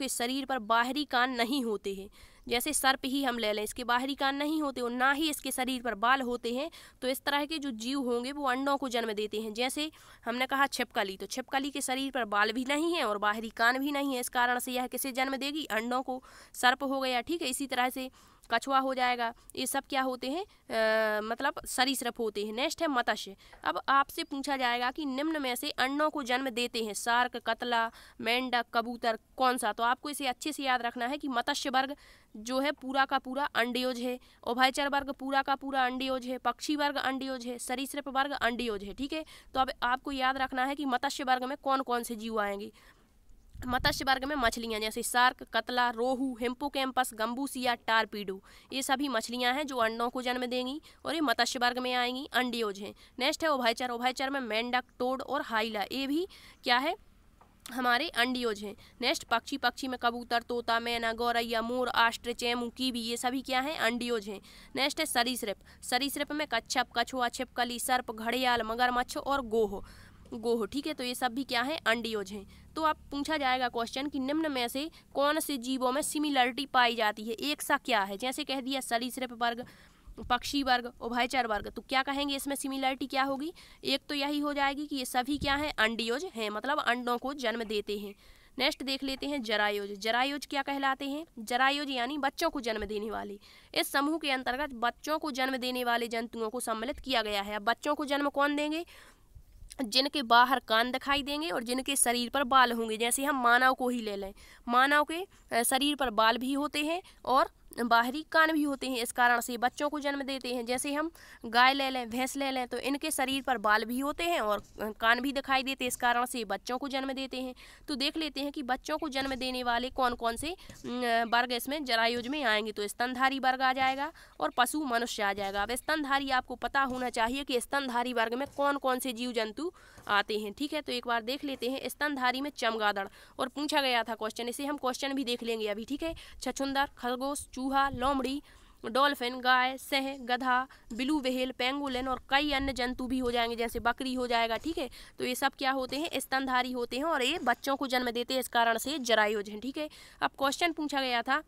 शरीर पर बाहरी कान नहीं होते हैं। जैसे सर्प ही हम ले लें, इसके बाहरी कान नहीं होते और ना ही इसके शरीर पर बाल होते हैं, तो इस तरह के जो जीव होंगे वो अंडों को जन्म देते हैं। जैसे हमने कहा छिपकली, तो छिपकली के शरीर पर बाल भी नहीं है और बाहरी कान भी नहीं है, इस कारण से यह किसे जन्म देगी, अंडों को, सर्प हो गया। ठीक है, इसी तरह से कछुआ हो जाएगा। ये सब क्या होते हैं, मतलब सरीसृप होते हैं। नेक्स्ट है मत्स्य। अब आपसे पूछा जाएगा कि निम्न में से अंडों को जन्म देते हैं शार्क, कतला, मेंढक, कबूतर, कौन सा। तो आपको इसे अच्छे से याद रखना है कि मत्स्य वर्ग जो है पूरा का पूरा अंडयोज है, उभयचर वर्ग पूरा का पूरा अंडयोज है, पक्षी वर्ग अंडयोज है, सरीसृप वर्ग अंडयोज है। ठीक है, तो अब आपको याद रखना है कि मत्स्य वर्ग में कौन कौन से जीव आएंगे। मत्स्य वर्ग में मछलियां जैसे शार्क, कतला, रोहू, हिप्पोकैम्पस, गंबूसिया, टारपीडो, ये सभी मछलियां हैं जो अंडों को जन्म देंगी और ये मत्स्य वर्ग में आएंगी, अंडयोज हैं। नेक्स्ट है उभयचर। उभयचर में मेंढक, टोड और हाइला, ये भी क्या है, हमारे अंडयोज हैं। नेक्स्ट पक्षी। पक्षी में कबूतर, तोता, मैना, गौरैया, मोर, ऑस्ट्रिच, चेमू, कीवी, ये सभी क्या हैं, अंडयोज हैं। नेक्स्ट है सरीसृप। सरीसृप में कच्छप, कछुआ, छिपकली, सर्प, घड़ियाल, मगरमच्छ और गोह। ठीक है, तो ये सब भी क्या है, अंडयोज हैं। तो आप पूछा जाएगा क्वेश्चन कि निम्न में से कौन से जीवों में सिमिलरिटी पाई जाती है, एक सा क्या है। जैसे कह दिया सरीसृप वर्ग, पक्षी वर्ग, उभयचर वर्ग, तो क्या कहेंगे इसमें सिमिलरिटी क्या होगी, एक तो यही हो जाएगी कि ये सभी क्या है, अंडयोज हैं, मतलब अंडों को जन्म देते हैं। नेक्स्ट देख लेते हैं जरायुज। जरायुज क्या कहलाते हैं, जरायुज यानी बच्चों को जन्म देने वाले। इस समूह के अंतर्गत बच्चों को जन्म देने वाले जंतुओं को सम्मिलित किया गया है। अब बच्चों को जन्म कौन देंगे, जिनके बाहर कान दिखाई देंगे और जिनके शरीर पर बाल होंगे। जैसे हम मानव को ही ले लें, मानव के शरीर पर बाल भी होते हैं और बाहरी कान भी होते हैं, इस कारण से बच्चों को जन्म देते हैं। जैसे हम गाय ले लें, भैंस ले लें, तो इनके शरीर पर बाल भी होते हैं और कान भी दिखाई देते हैं, इस कारण से बच्चों को जन्म देते हैं। तो देख लेते हैं कि बच्चों को जन्म देने वाले कौन कौन से वर्ग इसमें जरायुज में आएंगे। तो स्तनधारी वर्ग आ जाएगा और पशु, मनुष्य आ जाएगा। अब स्तनधारी आपको पता होना चाहिए कि स्तनधारी वर्ग में कौन कौन से जीव जंतु आते हैं। ठीक है, तो एक बार देख लेते हैं। स्तनधारी में चमगादड़, और पूछा गया था क्वेश्चन, इसे हम क्वेश्चन भी देख लेंगे अभी। ठीक है, छछूंदर, खरगोश, चूहा, लोमड़ी, डॉल्फिन, गाय, सह, गधा, ब्लू व्हेल, पेंगुलिन और कई अन्य जंतु भी हो जाएंगे, जैसे बकरी हो जाएगा। ठीक है, तो ये सब क्या होते हैं, स्तनधारी होते हैं और ये बच्चों को जन्म देते हैं, इस कारण से जरायुज हैं। ठीक है, अब क्वेश्चन पूछा गया था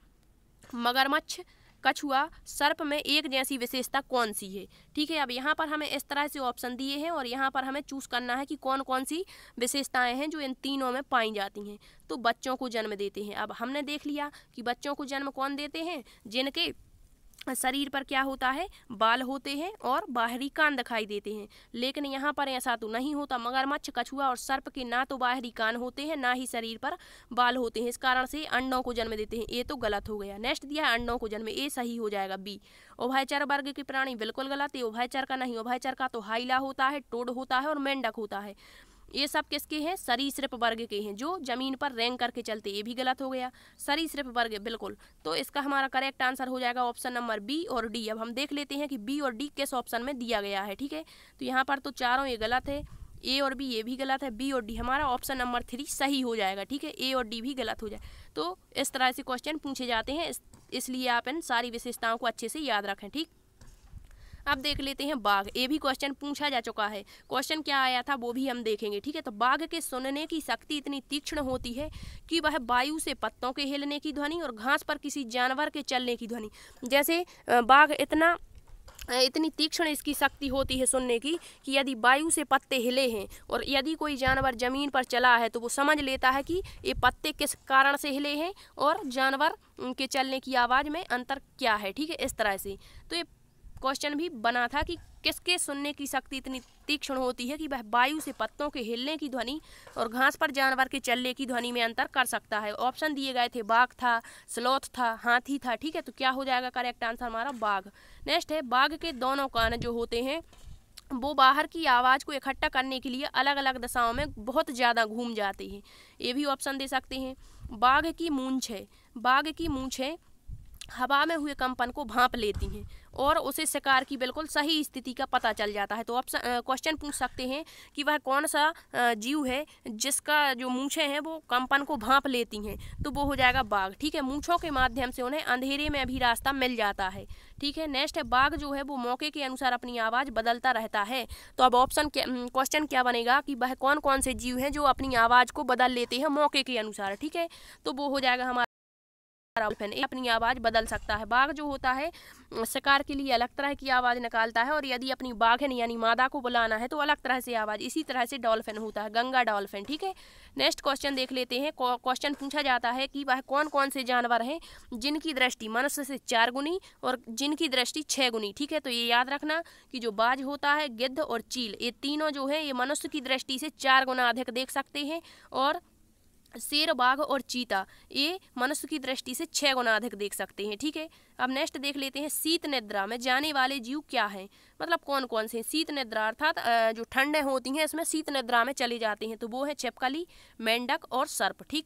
मगरमच्छ, कछुआ, सर्प में एक जैसी विशेषता कौन सी है। ठीक है, अब यहाँ पर हमें इस तरह से ऑप्शन दिए हैं और यहाँ पर हमें चूज करना है कि कौन कौन सी विशेषताएं हैं जो इन तीनों में पाई जाती हैं। तो बच्चों को जन्म देते हैं। अब हमने देख लिया कि बच्चों को जन्म कौन देते हैं, जिनके शरीर पर क्या होता है, बाल होते हैं और बाहरी कान दिखाई देते हैं। लेकिन यहाँ पर ऐसा तो नहीं होता। मगरमच्छ, कछुआ और सर्प के ना तो बाहरी कान होते हैं, ना ही शरीर पर बाल होते हैं, इस कारण से अंडों को जन्म देते हैं। ये तो गलत हो गया। नेक्स्ट दिया है अंडों को जन्म, ये सही हो जाएगा बी। उभयचर वर्ग के प्राणी बिल्कुल गलत है, उभयचर का नहीं। उभयचर का तो हाइला होता है, टोड होता है और मेंढक होता है। ये सब किसके हैं, सरीसृप वर्ग के हैं, जो जमीन पर रेंग करके चलते। ये भी गलत हो गया, सरीसृप वर्ग बिल्कुल। तो इसका हमारा करेक्ट आंसर हो जाएगा ऑप्शन नंबर बी और डी। अब हम देख लेते हैं कि बी और डी किस ऑप्शन में दिया गया है। ठीक है, तो यहाँ पर तो चारों ये गलत है, ए और बी ये भी गलत है, बी और डी हमारा ऑप्शन नंबर 3 सही हो जाएगा। ठीक है, ए और डी भी गलत हो जाए। तो इस तरह से क्वेश्चन पूछे जाते हैं, इसलिए आप इन सारी विशेषताओं को अच्छे से याद रखें। ठीक, अब देख लेते हैं बाघ। ये भी क्वेश्चन पूछा जा चुका है, क्वेश्चन क्या आया था वो भी हम देखेंगे। ठीक है, तो बाघ के सुनने की शक्ति इतनी तीक्ष्ण होती है कि वह वायु से पत्तों के हिलने की ध्वनि और घास पर किसी जानवर के चलने की ध्वनि, जैसे बाघ इतनी तीक्ष्ण इसकी शक्ति होती है सुनने की कि यदि वायु से पत्ते हिले हैं और यदि कोई जानवर जमीन पर चला है तो वो समझ लेता है कि ये पत्ते किस कारण से हिले हैं और जानवर के चलने की आवाज़ में अंतर क्या है। ठीक है, इस तरह से तो ये क्वेश्चन भी बना था कि किसके सुनने की शक्ति इतनी तीक्ष्ण होती है कि वह वायु से पत्तों के हिलने की ध्वनि और घास पर जानवर के चलने की ध्वनि में अंतर कर सकता है। ऑप्शन दिए गए थे, बाघ था, स्लॉथ था, हाथी था। ठीक है, तो क्या हो जाएगा करेक्ट आंसर हमारा बाघ। नेक्स्ट है बाघ के दोनों कान जो होते हैं वो बाहर की आवाज़ को इकट्ठा करने के लिए अलग अलग दिशाओं में बहुत ज़्यादा घूम जाते हैं। ये भी ऑप्शन दे सकते हैं। बाघ की मूंछें, बाघ की मूंछें हवा में हुए कंपन को भांप लेती हैं और उसे शिकार की बिल्कुल सही स्थिति का पता चल जाता है। तो ऑप्शन क्वेश्चन पूछ सकते हैं कि वह कौन सा जीव है जिसका जो मूंछें हैं वो कंपन को भांप लेती हैं, तो वो हो जाएगा बाघ। ठीक है, मूंछों के माध्यम से उन्हें अंधेरे में भी रास्ता मिल जाता है। ठीक है, नेक्स्ट है बाघ जो है वो मौके के अनुसार अपनी आवाज़ बदलता रहता है। तो अब ऑप्शन क्वेश्चन क्या बनेगा कि वह कौन कौन से जीव हैं जो अपनी आवाज़ को बदल लेते हैं मौके के अनुसार। ठीक है, तो वो हो जाएगा हमारा डॉल्फिन अपनी आवाज़ बदल सकता है। बाघ जो होता है शिकार के लिए अलग तरह की आवाज़ निकालता है, और यदि अपनी बाघिन यानी मादा को बुलाना है तो अलग तरह से आवाज़, इसी तरह से डॉल्फिन होता है, गंगा डॉल्फिन। ठीक है, नेक्स्ट क्वेश्चन देख लेते हैं। क्वेश्चन पूछा जाता है कि वह कौन कौन से जानवर हैं जिनकी दृष्टि मनुष्य से 4 गुनी और जिनकी दृष्टि 6 गुनी। ठीक है, तो ये याद रखना कि जो बाज होता है, गिद्ध और चील, ये तीनों जो है ये मनुष्य की दृष्टि से 4 गुना अधिक देख सकते हैं, और शेर, बाघ और चीता ये मनुष्य की दृष्टि से 6 गुना अधिक देख सकते हैं। ठीक है, अब नेक्स्ट देख लेते हैं। शीत निद्रा में जाने वाले जीव क्या हैं, मतलब कौन कौन से। शीत निद्रा अर्थात जो ठंडे होती हैं इसमें शीत निद्रा में चले जाते हैं, तो वो है छिपकली, मेंढक और सर्प। ठीक,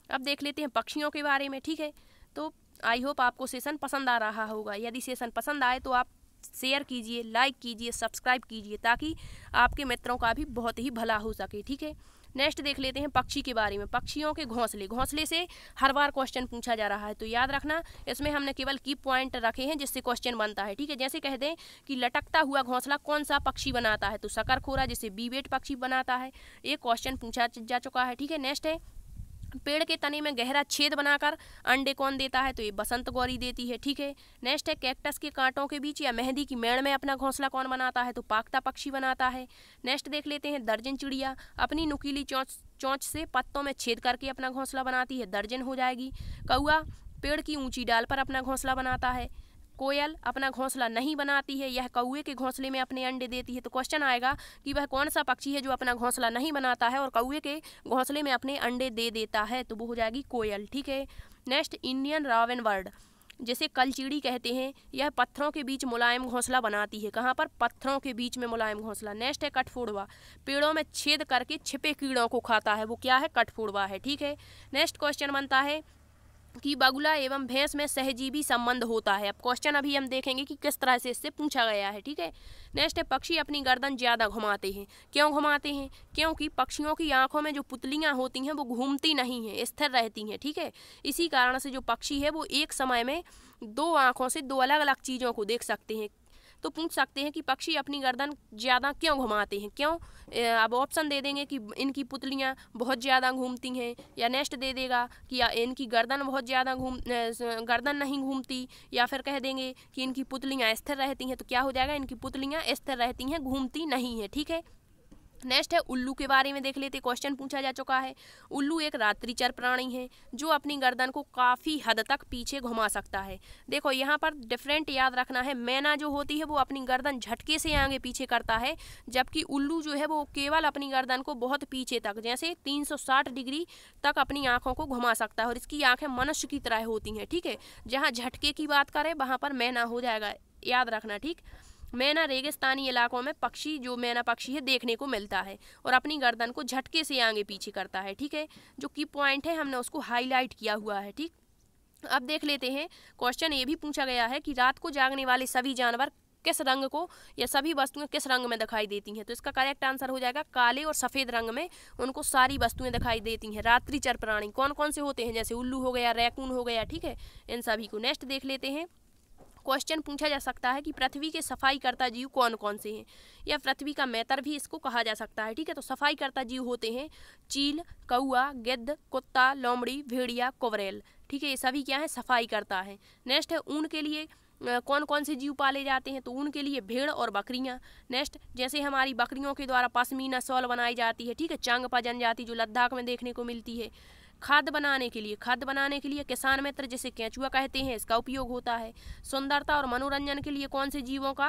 अब देख लेते हैं पक्षियों के बारे में। ठीक है, तो आई होप आपको सेशन पसंद आ रहा होगा। यदि सेशन पसंद आए तो आप शेयर कीजिए, लाइक कीजिए, सब्सक्राइब कीजिए, ताकि आपके मित्रों का भी बहुत ही भला हो सके। ठीक है, नेक्स्ट देख लेते हैं पक्षी के बारे में। पक्षियों के घोंसले, घोंसले से हर बार क्वेश्चन पूछा जा रहा है, तो याद रखना इसमें हमने केवल की पॉइंट रखे हैं जिससे क्वेश्चन बनता है। ठीक है, जैसे कह दें कि लटकता हुआ घोंसला कौन सा पक्षी बनाता है, तो शकरखोरा जिसे बीवेट पक्षी बनाता है, एक क्वेश्चन पूछा जा चुका है। ठीक है, नेक्स्ट है पेड़ के तने में गहरा छेद बनाकर अंडे कौन देता है, तो ये बसंत गौरी देती है। ठीक है, नेक्स्ट है कैक्टस के कांटों के बीच या मेहंदी की मेड़ में अपना घोंसला कौन बनाता है, तो पाकता पक्षी बनाता है। नेक्स्ट देख लेते हैं दर्जन चिड़िया अपनी नुकीली चोंच से पत्तों में छेद करके अपना घोंसला बनाती है, दर्जन हो जाएगी। कौआ पेड़ की ऊंची डाल पर अपना घोंसला बनाता है। कोयल अपना घोंसला नहीं बनाती है, यह कौए के घोंसले में अपने अंडे देती है। तो क्वेश्चन आएगा कि वह कौन सा पक्षी है जो अपना घोंसला नहीं बनाता है और कौए के घोंसले में अपने अंडे दे देता है, तो वो हो जाएगी कोयल। ठीक है, नेक्स्ट इंडियन रॉबिन बर्ड जिसे कलचीड़ी कहते हैं, यह पत्थरों के बीच मुलायम घोंसला बनाती है। कहाँ पर, पत्थरों के बीच में मुलायम घोंसला। नेक्स्ट है कठफोड़वा, पेड़ों में छेद करके छिपे कीड़ों को खाता है, वो क्या है, कठफोड़वा है। ठीक है, नेक्स्ट क्वेश्चन बनता है कि बगुला एवं भैंस में सहजीवी संबंध होता है। अब क्वेश्चन अभी हम देखेंगे कि किस तरह से इससे पूछा गया है। ठीक है, नेक्स्ट है पक्षी अपनी गर्दन ज़्यादा घुमाते हैं, क्यों घुमाते हैं, क्योंकि पक्षियों की आंखों में जो पुतलियां होती हैं वो घूमती नहीं हैं, स्थिर रहती हैं। ठीक है, इसी कारण से जो पक्षी है वो एक समय में 2 आँखों से 2 अलग अलग चीज़ों को देख सकते हैं। तो पूछ सकते हैं कि पक्षी अपनी गर्दन ज़्यादा क्यों घुमाते हैं, क्यों। अब ऑप्शन दे देंगे कि इनकी पुतलियाँ बहुत ज़्यादा घूमती हैं, या नेक्स्ट दे देगा कि इनकी गर्दन बहुत ज़्यादा गर्दन नहीं घूमती, या फिर कह देंगे कि इनकी पुतलियाँ स्थिर रहती हैं। तो क्या हो जाएगा, इनकी पुतलियाँ स्थिर रहती हैं, घूमती नहीं है। ठीक है, नेक्स्ट है उल्लू के बारे में देख लेते, क्वेश्चन पूछा जा चुका है। उल्लू एक रात्रिचर प्राणी है जो अपनी गर्दन को काफ़ी हद तक पीछे घुमा सकता है। देखो यहाँ पर डिफरेंट याद रखना है, मैना जो होती है वो अपनी गर्दन झटके से आगे पीछे करता है, जबकि उल्लू जो है वो केवल अपनी गर्दन को बहुत पीछे तक जैसे 360 डिग्री तक अपनी आँखों को घुमा सकता है, और इसकी आँखें मनुष्य की तरह होती हैं। ठीक है, जहाँ झटके की बात करें वहाँ पर मैना हो जाएगा, याद रखना। ठीक, मैना रेगिस्तानी इलाकों में पक्षी जो मैना पक्षी है देखने को मिलता है और अपनी गर्दन को झटके से आगे पीछे करता है। ठीक है, जो की पॉइंट है हमने उसको हाईलाइट किया हुआ है। ठीक, अब देख लेते हैं क्वेश्चन ये भी पूछा गया है कि रात को जागने वाले सभी जानवर किस रंग को या सभी वस्तुएं किस रंग में दिखाई देती हैं, तो इसका करेक्ट आंसर हो जाएगा काले और सफ़ेद रंग में उनको सारी वस्तुएं दिखाई देती हैं। रात्रिचर प्राणी कौन कौन से होते हैं, जैसे उल्लू हो गया, रैकून हो गया। ठीक है, इन सभी को। नेक्स्ट देख लेते हैं, क्वेश्चन पूछा जा सकता है कि पृथ्वी के सफाई करता जीव कौन कौन से हैं, या पृथ्वी का मैतर भी इसको कहा जा सकता है। ठीक है, तो सफाई करता जीव होते हैं चील, कौआ, गिद्ध, कुत्ता, लोमड़ी, भेड़िया, कुबरेल। ठीक है, ये सभी क्या है, सफाई करता है। नेक्स्ट है ऊन के लिए कौन कौन से जीव पाले जाते हैं, तो ऊन के लिए भेड़ और बकरियां। नेक्स्ट, जैसे हमारी बकरियों के द्वारा पश्मीना शॉल बनाई जाती है। ठीक है, चांगपा जनजाति जो लद्दाख में देखने को मिलती है। खाद बनाने के लिए किसान मित्र जिसे केंचुआ कहते हैं इसका उपयोग होता है। सुंदरता और मनोरंजन के लिए कौन से जीवों का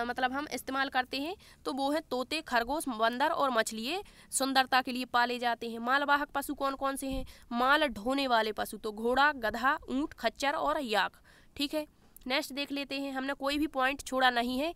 मतलब हम इस्तेमाल करते हैं, तो वो है तोते, खरगोश, बंदर और मछली सुंदरता के लिए पाले जाते हैं। मालवाहक पशु कौन कौन से हैं, माल ढोने वाले पशु तो घोड़ा, गधा, ऊंट, खच्चर और याक। ठीक है, नेक्स्ट देख लेते हैं, हमने कोई भी पॉइंट छोड़ा नहीं है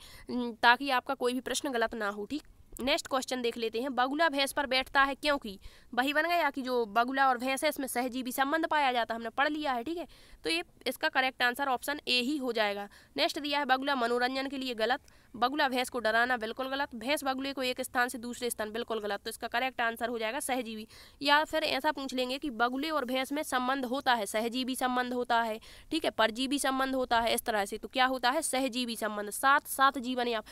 ताकि आपका कोई भी प्रश्न गलत ना हो। ठीक, नेक्स्ट क्वेश्चन देख लेते हैं, बगुला भैंस पर बैठता है क्योंकि, वही बन गया कि जो बगुला और भैंस है इसमें सहजीवी संबंध पाया जाता है, हमने पढ़ लिया है। ठीक है, तो ये इसका करेक्ट आंसर ऑप्शन ए ही हो जाएगा। नेक्स्ट दिया है बगुला मनोरंजन के लिए, गलत। बगुला भैंस को डराना बिल्कुल गलत। भैंस बगुले को एक स्थान से दूसरे स्थान बिल्कुल गलत। तो इसका करेक्ट आंसर हो जाएगा सहजीवी। या फिर ऐसा पूछ लेंगे कि बगुले और भैंस में संबंध होता है, सहजीवी संबंध होता है, ठीक है, परजीवी संबंध होता है, इस तरह से। तो क्या होता है सहजीवी संबंध, साथ साथ जीवन। या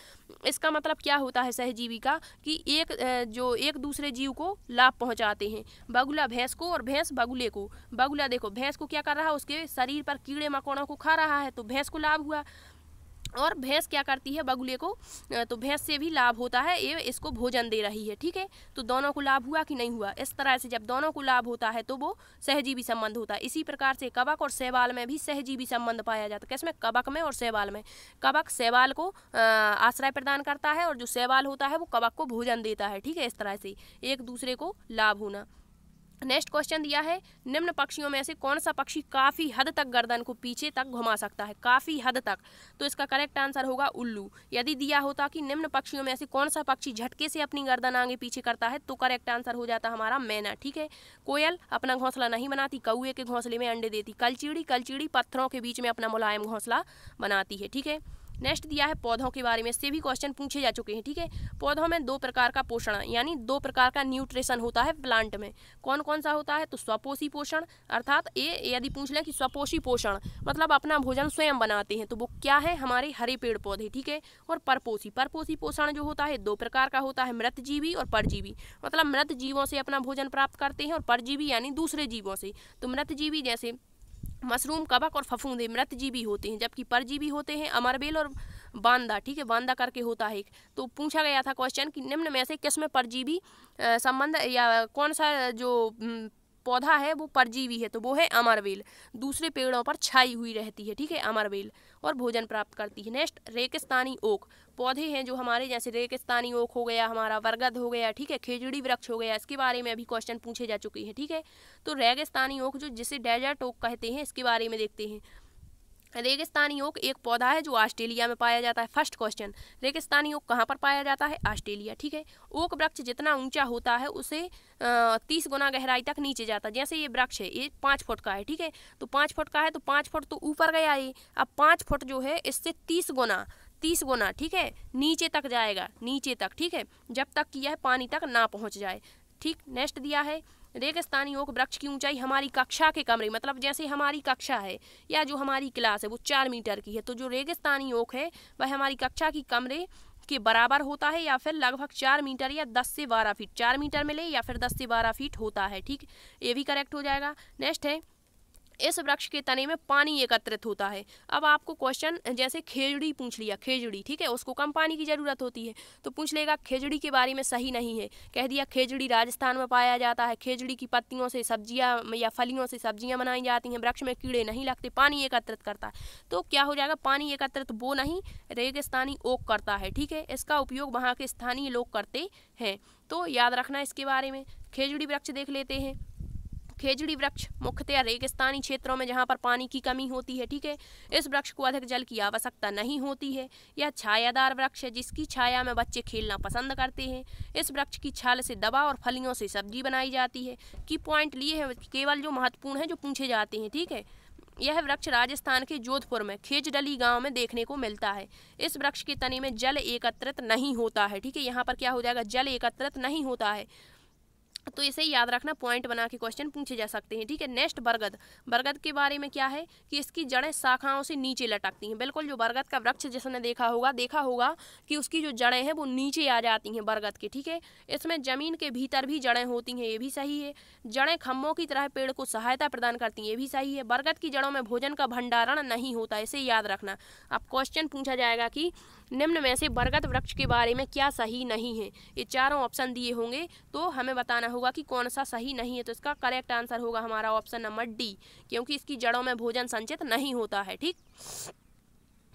इसका मतलब क्या होता है सहजीवी का कि जो एक दूसरे जीव को लाभ पहुंचाते हैं, बगुला भैंस को और भैंस बगुले को। बगुला देखो भैंस को क्या कर रहा है, उसके शरीर पर कीड़े मकोड़ों को खा रहा है, तो भैंस को लाभ हुआ। और भैंस क्या करती है बगुले को, तो भैंस से भी लाभ होता है, ये इसको भोजन दे रही है, ठीक है। तो दोनों को लाभ हुआ कि नहीं हुआ। इस तरह से जब दोनों को लाभ होता है तो वो सहजीवी संबंध होता है। इसी प्रकार से कवक और शैवाल में भी सहजीवी संबंध पाया जाता है। किसमें, कवक में और शैवाल में। कवक शैवाल को आश्रय प्रदान करता है और जो शैवाल होता है वो कवक को भोजन देता है, ठीक है। इस तरह से एक दूसरे को लाभ होना। नेक्स्ट क्वेश्चन दिया है, निम्न पक्षियों में से कौन सा पक्षी काफ़ी हद तक गर्दन को पीछे तक घुमा सकता है, काफ़ी हद तक। तो इसका करेक्ट आंसर होगा उल्लू। यदि दिया होता कि निम्न पक्षियों में से कौन सा पक्षी झटके से अपनी गर्दन आगे पीछे करता है, तो करेक्ट आंसर हो जाता हमारा मैना, ठीक है। कोयल अपना घोंसला नहीं बनाती, कौए के घोंसले में अंडे देती। कलचीड़ी पत्थरों के बीच में अपना मुलायम घोंसला बनाती है, ठीक है। नेक्स्ट दिया है पौधों के बारे में, इससे भी क्वेश्चन पूछे जा चुके हैं, ठीक है। पौधों में दो प्रकार का पोषण यानी दो प्रकार का न्यूट्रिशन होता है प्लांट में। कौन कौन सा होता है, तो स्वपोषी पोषण, अर्थात ये यदि पूछ लें कि स्वपोषी पोषण मतलब अपना भोजन स्वयं बनाते हैं, तो वो क्या है, हमारे हरे पेड़ पौधे, ठीक है। और परपोषी पोषण जो होता है दो प्रकार का होता है, मृतजीवी और परजीवी। मतलब मृत जीवों से अपना भोजन प्राप्त करते हैं और परजीवी यानी दूसरे जीवों से। तो मृतजीवी जैसे मशरूम, कवक और फफूंदे मृतजीवी होते हैं, जबकि परजीवी होते हैं अमरबेल और बांदा, ठीक है, बांदा करके होता है। तो पूछा गया था क्वेश्चन कि निम्न में से किसमें परजीवी संबंध या कौन सा जो पौधा है वो परजीवी है, तो वो है अमरबेल। दूसरे पेड़ों पर छाई हुई रहती है, ठीक है, अमरबेल, और भोजन प्राप्त करती है। नेक्स्ट रेगिस्तानी ओक, पौधे हैं जो हमारे जैसे रेगिस्तानी ओक हो गया, हमारा बरगद हो गया, ठीक है, खेजड़ी वृक्ष हो गया, इसके बारे में अभी क्वेश्चन पूछे जा चुके हैं, ठीक है। तो रेगिस्तानी ओक जो जिसे डेजर्ट ओक कहते हैं, इसके बारे में देखते हैं। रेगिस्तानी ओक एक पौधा है जो ऑस्ट्रेलिया में पाया जाता है। फर्स्ट क्वेश्चन, रेगिस्तानी ओक कहाँ पर पाया जाता है, ऑस्ट्रेलिया, ठीक है। ओक वृक्ष जितना ऊंचा होता है उसे 30 गुना गहराई तक नीचे जाता है। जैसे ये वृक्ष है, ये 5 फुट का है, ठीक है, तो 5 फुट का है तो 5 फुट तो ऊपर गया ये, अब 5 फुट जो है इससे 30 गुना, ठीक है, नीचे तक जाएगा, नीचे तक, ठीक है, जब तक कि यह पानी तक ना पहुँच जाए, ठीक। नेक्स्ट दिया है रेगिस्तानी ओक वृक्ष की ऊंचाई हमारी कक्षा के कमरे, मतलब जैसे हमारी कक्षा है या जो हमारी क्लास है वो 4 मीटर की है, तो जो रेगिस्तानी ओक है वह हमारी कक्षा की कमरे के बराबर होता है, या फिर लगभग 4 मीटर या 10 से 12 फीट, 4 मीटर में ले या फिर 10 से 12 फीट होता है, ठीक, ये भी करेक्ट हो जाएगा। नेक्स्ट है इस वृक्ष के तने में पानी एकत्रित होता है। अब आपको क्वेश्चन जैसे खेजड़ी पूछ लिया, खेजड़ी, ठीक है, उसको कम पानी की जरूरत होती है, तो पूछ लेगा खेजड़ी के बारे में सही नहीं है, कह दिया खेजड़ी राजस्थान में पाया जाता है, खेजड़ी की पत्तियों से सब्जियां या फलियों से सब्जियां बनाई जाती हैं, वृक्ष में कीड़े नहीं लगते, पानी एकत्रित करता है। तो क्या हो जाएगा, पानी एकत्रित वो नहीं, रेगिस्तानी ओक करता है, ठीक है। इसका उपयोग वहाँ के स्थानीय लोग करते हैं, तो याद रखना इसके बारे में। खेजड़ी वृक्ष देख लेते हैं। खेजड़ी वृक्ष मुख्यतः रेगिस्तानी क्षेत्रों में जहाँ पर पानी की कमी होती है, ठीक है। इस वृक्ष को अधिक जल की आवश्यकता नहीं होती है। यह छायादार वृक्ष है जिसकी छाया में बच्चे खेलना पसंद करते हैं। इस वृक्ष की छाल से दवा और फलियों से सब्जी बनाई जाती है। की पॉइंट लिए हैं केवल जो महत्वपूर्ण है जो पूछे जाते हैं, ठीक है। यह वृक्ष राजस्थान के जोधपुर में खेजडली गांव में देखने को मिलता है। इस वृक्ष के तने में जल एकत्रित नहीं होता है, ठीक है, यहाँ पर क्या हो जाएगा, जल एकत्रित नहीं होता है, तो इसे याद रखना, पॉइंट बना के क्वेश्चन पूछे जा सकते हैं, ठीक है। नेक्स्ट बरगद, बरगद के बारे में क्या है कि इसकी जड़ें शाखाओं से नीचे लटकती हैं। बिल्कुल जो बरगद का वृक्ष जिसने देखा होगा कि उसकी जो जड़ें हैं वो नीचे आ जाती हैं बरगद के, ठीक है। इसमें जमीन के भीतर भी जड़ें होती हैं, ये भी सही है। जड़ें खम्भों की तरह पेड़ को सहायता प्रदान करती हैं, ये भी सही है। बरगद की जड़ों में भोजन का भंडारण नहीं होता, इसे याद रखना। अब क्वेश्चन पूछा जाएगा कि निम्न में से बरगद वृक्ष के बारे में क्या सही नहीं है। ये चारों ऑप्शन दिए होंगे तो हमें बताना होगा कि कौन सा सही नहीं है। तो इसका करेक्ट आंसर होगा हमारा ऑप्शन नंबर डी, क्योंकि इसकी जड़ों में भोजन संचित नहीं होता है, ठीक।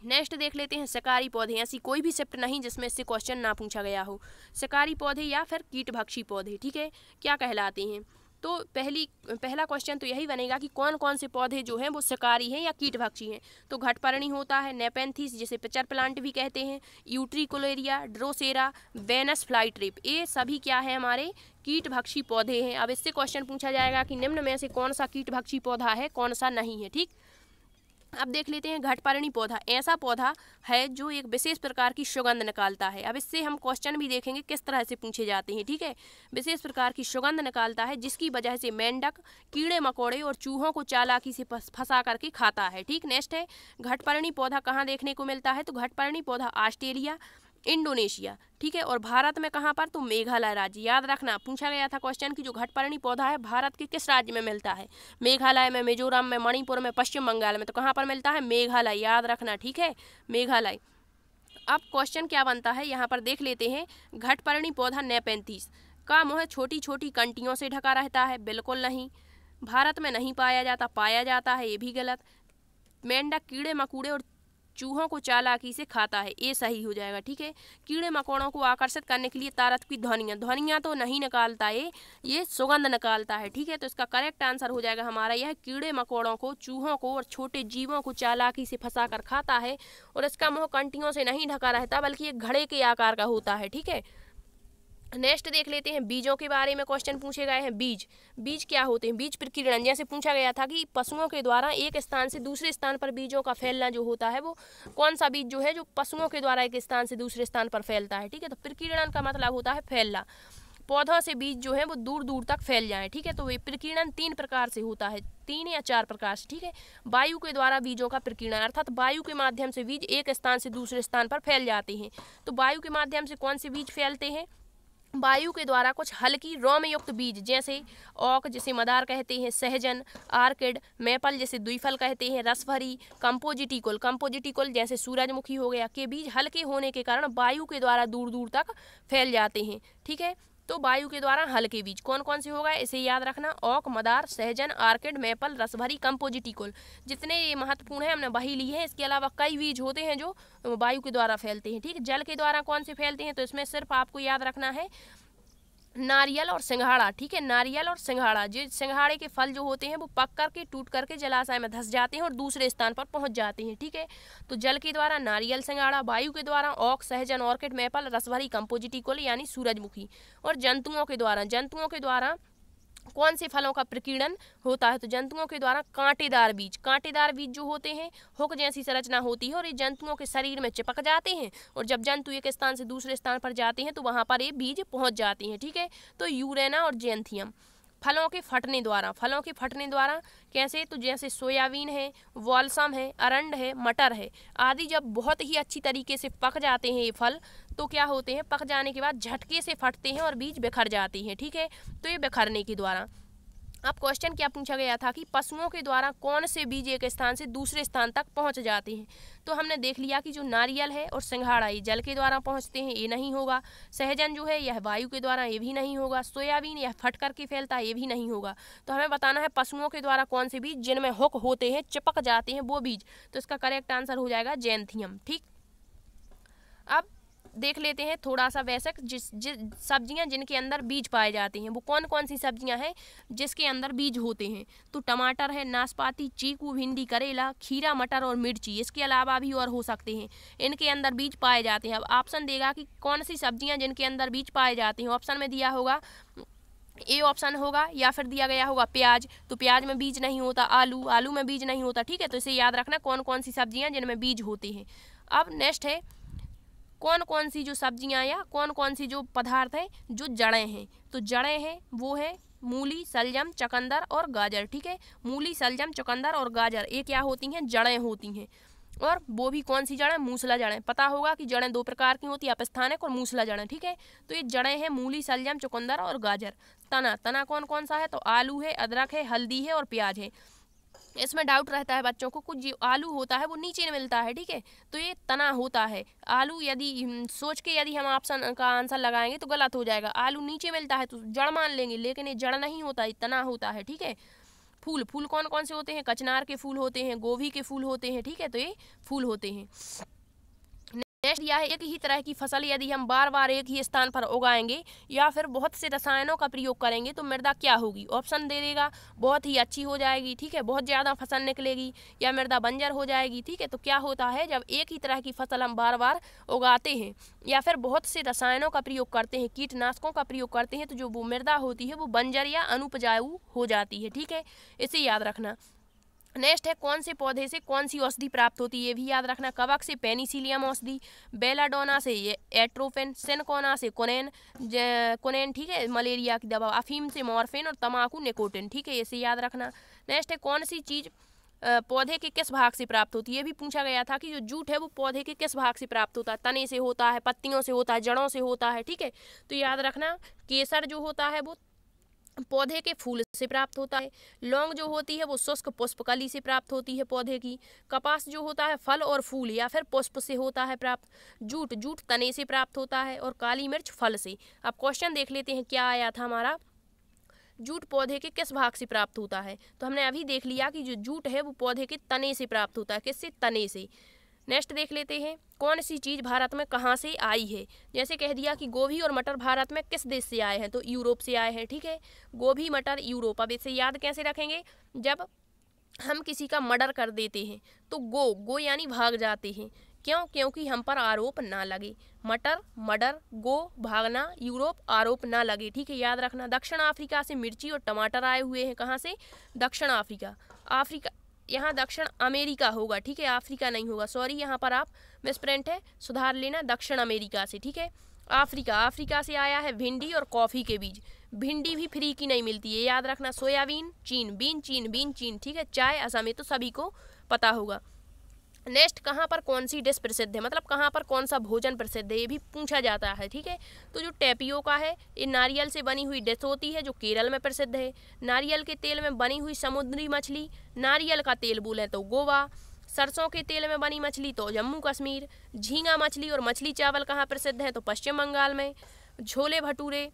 नेक्स्ट देख लेते हैं शिकारी पौधे। ऐसी कोई भी शिफ्ट नहीं जिसमें इससे क्वेश्चन ना पूछा गया हो। शिकारी पौधे या फिर कीटभक्षी पौधे, ठीक है, क्या कहलाते हैं। तो पहला क्वेश्चन तो यही बनेगा कि कौन कौन से पौधे जो हैं वो शिकारी हैं या कीटभक्षी हैं। तो घटपर्णी होता है, नेपेंथिस जिसे पिचर प्लांट भी कहते हैं, यूट्रिकुलेरिया, ड्रोसेरा, वेनस फ्लाईट्रिप, ये सभी क्या है हमारे कीटभक्षी पौधे हैं। अब इससे क्वेश्चन पूछा जाएगा कि निम्न में से कौन सा कीटभक्षी पौधा है, कौन सा नहीं है, ठीक। अब देख लेते हैं घटपर्णी पौधा। ऐसा पौधा है जो एक विशेष प्रकार की सुगंध निकालता है। अब इससे हम क्वेश्चन भी देखेंगे किस तरह से पूछे जाते हैं, ठीक है। विशेष प्रकार की सुगंध निकालता है जिसकी वजह से मेंढक कीड़े मकोड़े और चूहों को चालाकी से फंसा करके खाता है, ठीक। नेक्स्ट है घटपर्णी पौधा कहाँ देखने को मिलता है, तो घटपर्णी पौधा ऑस्ट्रेलिया, इंडोनेशिया, ठीक है। और भारत में कहाँ पर, तो मेघालय राज्य। याद रखना पूछा गया था क्वेश्चन कि जो घटपर्णी पौधा है भारत के किस राज्य में मिलता है, मेघालय में, मिजोरम में, मणिपुर में, पश्चिम बंगाल में। तो कहाँ पर मिलता है, मेघालय। याद रखना, ठीक है, मेघालय। अब क्वेश्चन क्या बनता है यहाँ पर देख लेते हैं। घटपर्णी पौधा नेपेंथिस का मुँह छोटी छोटी कंटियों से ढका रहता है, बिल्कुल नहीं। भारत में नहीं पाया जाता, पाया जाता है, ये भी गलत। मेंढक कीड़े मकोड़े और चूहों को चालाकी से खाता है, ये सही हो जाएगा, ठीक है। कीड़े मकोड़ों को आकर्षित करने के लिए तारत की ध्वनियाँ तो नहीं निकालता है, ये सुगंध निकालता है, ठीक है। तो इसका करेक्ट आंसर हो जाएगा हमारा यह कीड़े मकोड़ों को, चूहों को और छोटे जीवों को चालाकी से फंसा कर खाता है। और इसका मुँह कंटियों से नहीं ढका रहता बल्कि एक घड़े के आकार का होता है, ठीक है। नेक्स्ट देख लेते हैं बीजों के बारे में क्वेश्चन पूछे गए हैं। बीज क्या होते हैं, बीज प्रकीर्णन। जैसे पूछा गया था कि पशुओं के द्वारा एक स्थान से दूसरे स्थान पर बीजों का फैलना जो होता है वो कौन सा बीज जो है जो पशुओं के द्वारा एक स्थान से दूसरे स्थान पर फैलता है, ठीक है। तो प्रकीर्णन का मतलब होता है फैलना। पौधों से बीज जो है वो दूर दूर तक फैल जाए, ठीक है। तो ये प्रकीर्णन 3 प्रकार से होता है, 3 या 4 प्रकार से, ठीक है। वायु के द्वारा बीजों का प्रकीर्णन, अर्थात वायु के माध्यम से बीज एक स्थान से दूसरे स्थान पर फैल जाते हैं। तो वायु के माध्यम से कौन से बीज फैलते हैं, वायु के द्वारा कुछ हल्की रोमयुक्त बीज जैसे ओक जिसे मदार कहते हैं, सहजन, आर्किड, मेपल जिसे द्विफल कहते हैं, रसभरी, कंपोजिटिकुल जैसे सूरजमुखी हो गया, के बीज हल्के होने के कारण वायु के द्वारा दूर दूर तक फैल जाते हैं, ठीक है। तो वायु के द्वारा हल्के बीज कौन कौन से होगा इसे याद रखना, ओक, मदार, सहजन, आर्किड, मेपल, रसभरी, कंपोजिटिकुल। जितने ये महत्वपूर्ण है हमने वही लिए हैं। इसके अलावा कई बीज होते हैं जो वायु के द्वारा फैलते हैं, ठीक है। जल के द्वारा कौन से फैलते हैं, तो इसमें सिर्फ आपको याद रखना है नारियल और सिंघाड़ा, ठीक है। नारियल और सिंघाड़ा, जो सिंघाड़े के फल जो होते हैं वो पक करके टूट करके जलाशय में धंस जाते हैं और दूसरे स्थान पर पहुंच जाते हैं, ठीक है। तो जल के द्वारा नारियल, सिंघाड़ा, वायु के द्वारा ओक, सहजन, ऑर्किड, मेपल, रसभरी, कंपोजिटिकुल यानी सूरजमुखी। और जंतुओं के द्वारा कौन से फलों का प्रकीर्णन होता है, तो जंतुओं के द्वारा कांटेदार बीज जो होते हैं हुक जैसी संरचना होती है और ये जंतुओं के शरीर में चिपक जाते हैं और जब जंतु एक स्थान से दूसरे स्थान पर जाते हैं तो वहां पर ये बीज पहुंच जाते हैं, ठीक है। तो यूरेना और जेंथियम। फलों के फटने द्वारा कैसे, तो जैसे सोयाबीन है, वॉल्सम है, अरंड है, मटर है आदि जब बहुत ही अच्छी तरीके से पक जाते हैं ये फल तो क्या होते हैं, पक जाने के बाद झटके से फटते हैं और बीज बिखर जाते हैं, ठीक है। तो ये बिखरने के द्वारा। अब क्वेश्चन क्या पूछा गया था कि पशुओं के द्वारा कौन से बीज एक स्थान से दूसरे स्थान तक पहुंच जाते हैं, तो हमने देख लिया कि जो नारियल है और सिंघाड़ा ये जल के द्वारा पहुंचते हैं, ये नहीं होगा। सहजन जो है यह वायु के द्वारा, ये भी नहीं होगा। सोयाबीन यह फट करके फैलता है, ये भी नहीं होगा। तो हमें बताना है पशुओं के द्वारा कौन से बीज जिनमें हुक होते हैं, चिपक जाते हैं वो बीज। तो इसका करेक्ट आंसर हो जाएगा जेंथियम, ठीक। अब देख लेते हैं थोड़ा सा बेसिक सब्जियां जिनके अंदर बीज पाए जाते हैं वो कौन कौन सी सब्जियां हैं जिसके अंदर बीज होते हैं, तो टमाटर है, नाशपाती, चीकू, भिंडी, करेला, खीरा, मटर और मिर्ची। इसके अलावा भी और हो सकते हैं, इनके अंदर बीज पाए जाते हैं। अब ऑप्शन देगा कि कौन सी सब्जियां जिनके अंदर बीज पाए जाते हैं। ऑप्शन में दिया होगा ए ऑप्शन होगा या फिर दिया गया होगा प्याज, तो प्याज में बीज नहीं होता। आलू में बीज नहीं होता, ठीक है। तो इसे याद रखना कौन कौन सी सब्जियां जिनमें बीज होते हैं। अब नेक्स्ट है कौन कौन सी जो सब्जियां या कौन कौन सी जो पदार्थ है जो जड़ें हैं, तो जड़ें हैं वो है मूली, सलजम, चुकंदर और गाजर, ठीक है। मूली, सलजम, चुकंदर और गाजर ये क्या होती हैं, जड़ें होती हैं। और वो भी कौन सी जड़ें, मूसला जड़ें। पता होगा कि जड़ें 2 प्रकार की होती है, अपस्थानिक और मूसला जड़ें, ठीक है। तो ये जड़ें हैं मूली, सलजम, चुकंदर और गाजर। तना कौन कौन सा है, तो आलू है, अदरक है, हल्दी है और प्याज है। इसमें डाउट रहता है बच्चों को, कुछ जो आलू होता है वो नीचे मिलता है, ठीक है। तो ये तना होता है। आलू यदि सोच के यदि हम ऑप्शन का आंसर लगाएंगे तो गलत हो जाएगा। आलू नीचे मिलता है तो जड़ मान लेंगे, लेकिन ये जड़ नहीं होता, ये तना होता है, ठीक है। फूल कौन कौन से होते हैं, कचनार के फूल होते हैं, गोभी के फूल होते हैं, ठीक है। तो ये फूल होते हैं। नेक्स्ट यह है एक ही तरह की फसल यदि हम बार बार एक ही स्थान पर उगाएंगे या फिर बहुत से रसायनों का प्रयोग करेंगे तो मृदा क्या होगी। ऑप्शन दे देगा, बहुत ही अच्छी हो जाएगी, ठीक है, बहुत ज़्यादा फसल निकलेगी, या मृदा बंजर हो जाएगी, ठीक है। तो क्या होता है जब एक ही तरह की फसल हम बार बार उगाते हैं या फिर बहुत से रसायनों का प्रयोग करते हैं, कीटनाशकों का प्रयोग करते हैं, तो जो वो मृदा होती है वो बंजर या अनुपजाऊ हो जाती है, ठीक है। इसे याद रखना। नेक्स्ट है कौन से पौधे से कौन सी औषधि प्राप्त होती है, ये भी याद रखना। कवक से पेनिसिलियम औषधि, बेलाडोना से ये एट्रोफेन, सिनकोना से कोनेन, ठीक है, मलेरिया की दवा, अफीम से मॉर्फिन और तम्बाकू निकोटिन, ठीक है, इसे याद रखना। नेक्स्ट है कौन सी चीज़ पौधे के किस भाग से प्राप्त होती है, ये भी पूछा गया था कि जो जूट है वो पौधे के किस भाग से प्राप्त होता है, तने से होता है, पत्तियों से होता है, जड़ों से होता है, ठीक है। तो याद रखना केसर जो होता है वो पौधे के फूल से प्राप्त होता है। लौंग जो होती है वो शुष्क पुष्पकली से प्राप्त होती है पौधे की। कपास जो होता है फल और फूल या फिर पुष्प से होता है प्राप्त। जूट तने से प्राप्त होता है और काली मिर्च फल से। अब क्वेश्चन देख लेते हैं क्या आया था हमारा, जूट पौधे के किस भाग से प्राप्त होता है। तो हमने अभी देख लिया कि जो जूट है वो पौधे के तने से प्राप्त होता है। किससे? तने से। नेक्स्ट देख लेते हैं कौन सी चीज़ भारत में कहाँ से आई है। जैसे कह दिया कि गोभी और मटर भारत में किस देश से आए हैं, तो यूरोप से आए हैं, ठीक है। गोभी मटर यूरोप। अब इसे याद कैसे रखेंगे, जब हम किसी का मर्डर कर देते हैं तो गो यानी भाग जाते हैं। क्यों? क्योंकि हम पर आरोप ना लगे। मटर, मर्डर, गो, भागना, यूरोप, आरोप ना लगे, ठीक है, याद रखना। दक्षिण अफ्रीका से मिर्ची और टमाटर आए हुए हैं। कहाँ से? दक्षिण अफ्रीका। अफ्रीका, यहाँ दक्षिण अमेरिका होगा, ठीक है, अफ्रीका नहीं होगा, सॉरी, यहाँ पर आप मिसप्रिंट है, सुधार लेना, दक्षिण अमेरिका से, ठीक है। अफ्रीका से आया है भिंडी और कॉफ़ी के बीज। भिंडी भी फ्री की नहीं मिलती है, याद रखना। सोयाबीन चीन, बीन चीन, ठीक है। चाय असम, ये तो सभी को पता होगा। नेक्स्ट कहाँ पर कौन सी डिश प्रसिद्ध है, मतलब कहाँ पर कौन सा भोजन प्रसिद्ध है, ये भी पूछा जाता है, ठीक है। तो जो टेपियोका है ये नारियल से बनी हुई डिश होती है जो केरल में प्रसिद्ध है। नारियल के तेल में बनी हुई समुद्री मछली, नारियल का तेल बोले तो गोवा। सरसों के तेल में बनी मछली तो जम्मू कश्मीर। झींगा मछली और मछली चावल कहाँ प्रसिद्ध है, तो पश्चिम बंगाल में। छोले भटूरे,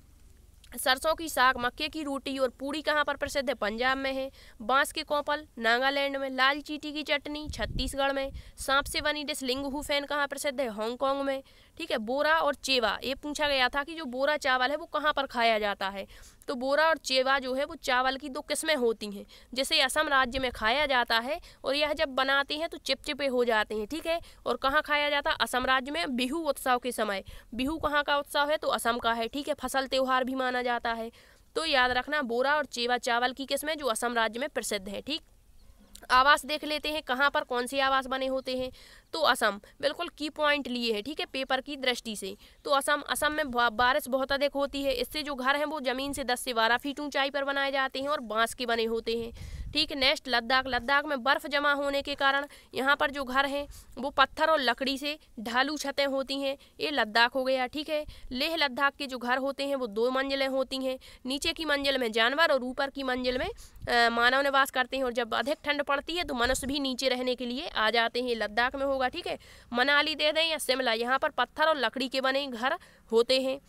सरसों की साग, मक्के की रोटी और पूड़ी कहाँ पर प्रसिद्ध है, पंजाब में है। बांस के कोपल नागालैंड में। लाल चींटी की चटनी छत्तीसगढ़ में। सांप से बनी डिश लिंगहू फैन कहाँ प्रसिद्ध है, हांगकांग में, ठीक है। बोरा और चेवा, ये पूछा गया था कि जो बोरा चावल है वो कहाँ पर खाया जाता है। तो बोरा और चेवा जो है वो चावल की दो किस्में होती हैं, जिसे असम राज्य में खाया जाता है और यह जब बनाते हैं तो चिपचिपे हो जाते हैं, ठीक है। और कहाँ खाया जाता है, असम राज्य में, बिहू उत्सव के समय। बिहू कहाँ का उत्सव है, तो असम का है, ठीक है। फसल त्योहार भी माना जाता है। तो याद रखना बोरा और चेवा चावल की किस्में जो असम राज्य में प्रसिद्ध है, ठीक। आवास देख लेते हैं कहाँ पर कौन से आवास बने होते हैं, तो असम, बिल्कुल की पॉइंट लिए है, ठीक है, पेपर की दृष्टि से। तो असम में बारिश बहुत अधिक होती है, इससे जो घर हैं वो ज़मीन से 10 से 12 फीट ऊंचाई पर बनाए जाते हैं और बांस के बने होते हैं, ठीक है। नेक्स्ट लद्दाख में बर्फ़ जमा होने के कारण यहाँ पर जो घर हैं वो पत्थर और लकड़ी से ढालू छतें होती हैं, ये लद्दाख हो गया, ठीक है। लेह लद्दाख के जो घर होते हैं वो 2 मंजिलें होती हैं, नीचे की मंजिल में जानवर और ऊपर की मंजिल में मानव निवास करते हैं। और जब अधिक ठंड पड़ती है तो मनुष्य भी नीचे रहने के लिए आ जाते हैं, लद्दाख में होगा, ठीक है। मनाली दे दें या शिमला, यहाँ पर पत्थर और लकड़ी के बने घर होते हैं।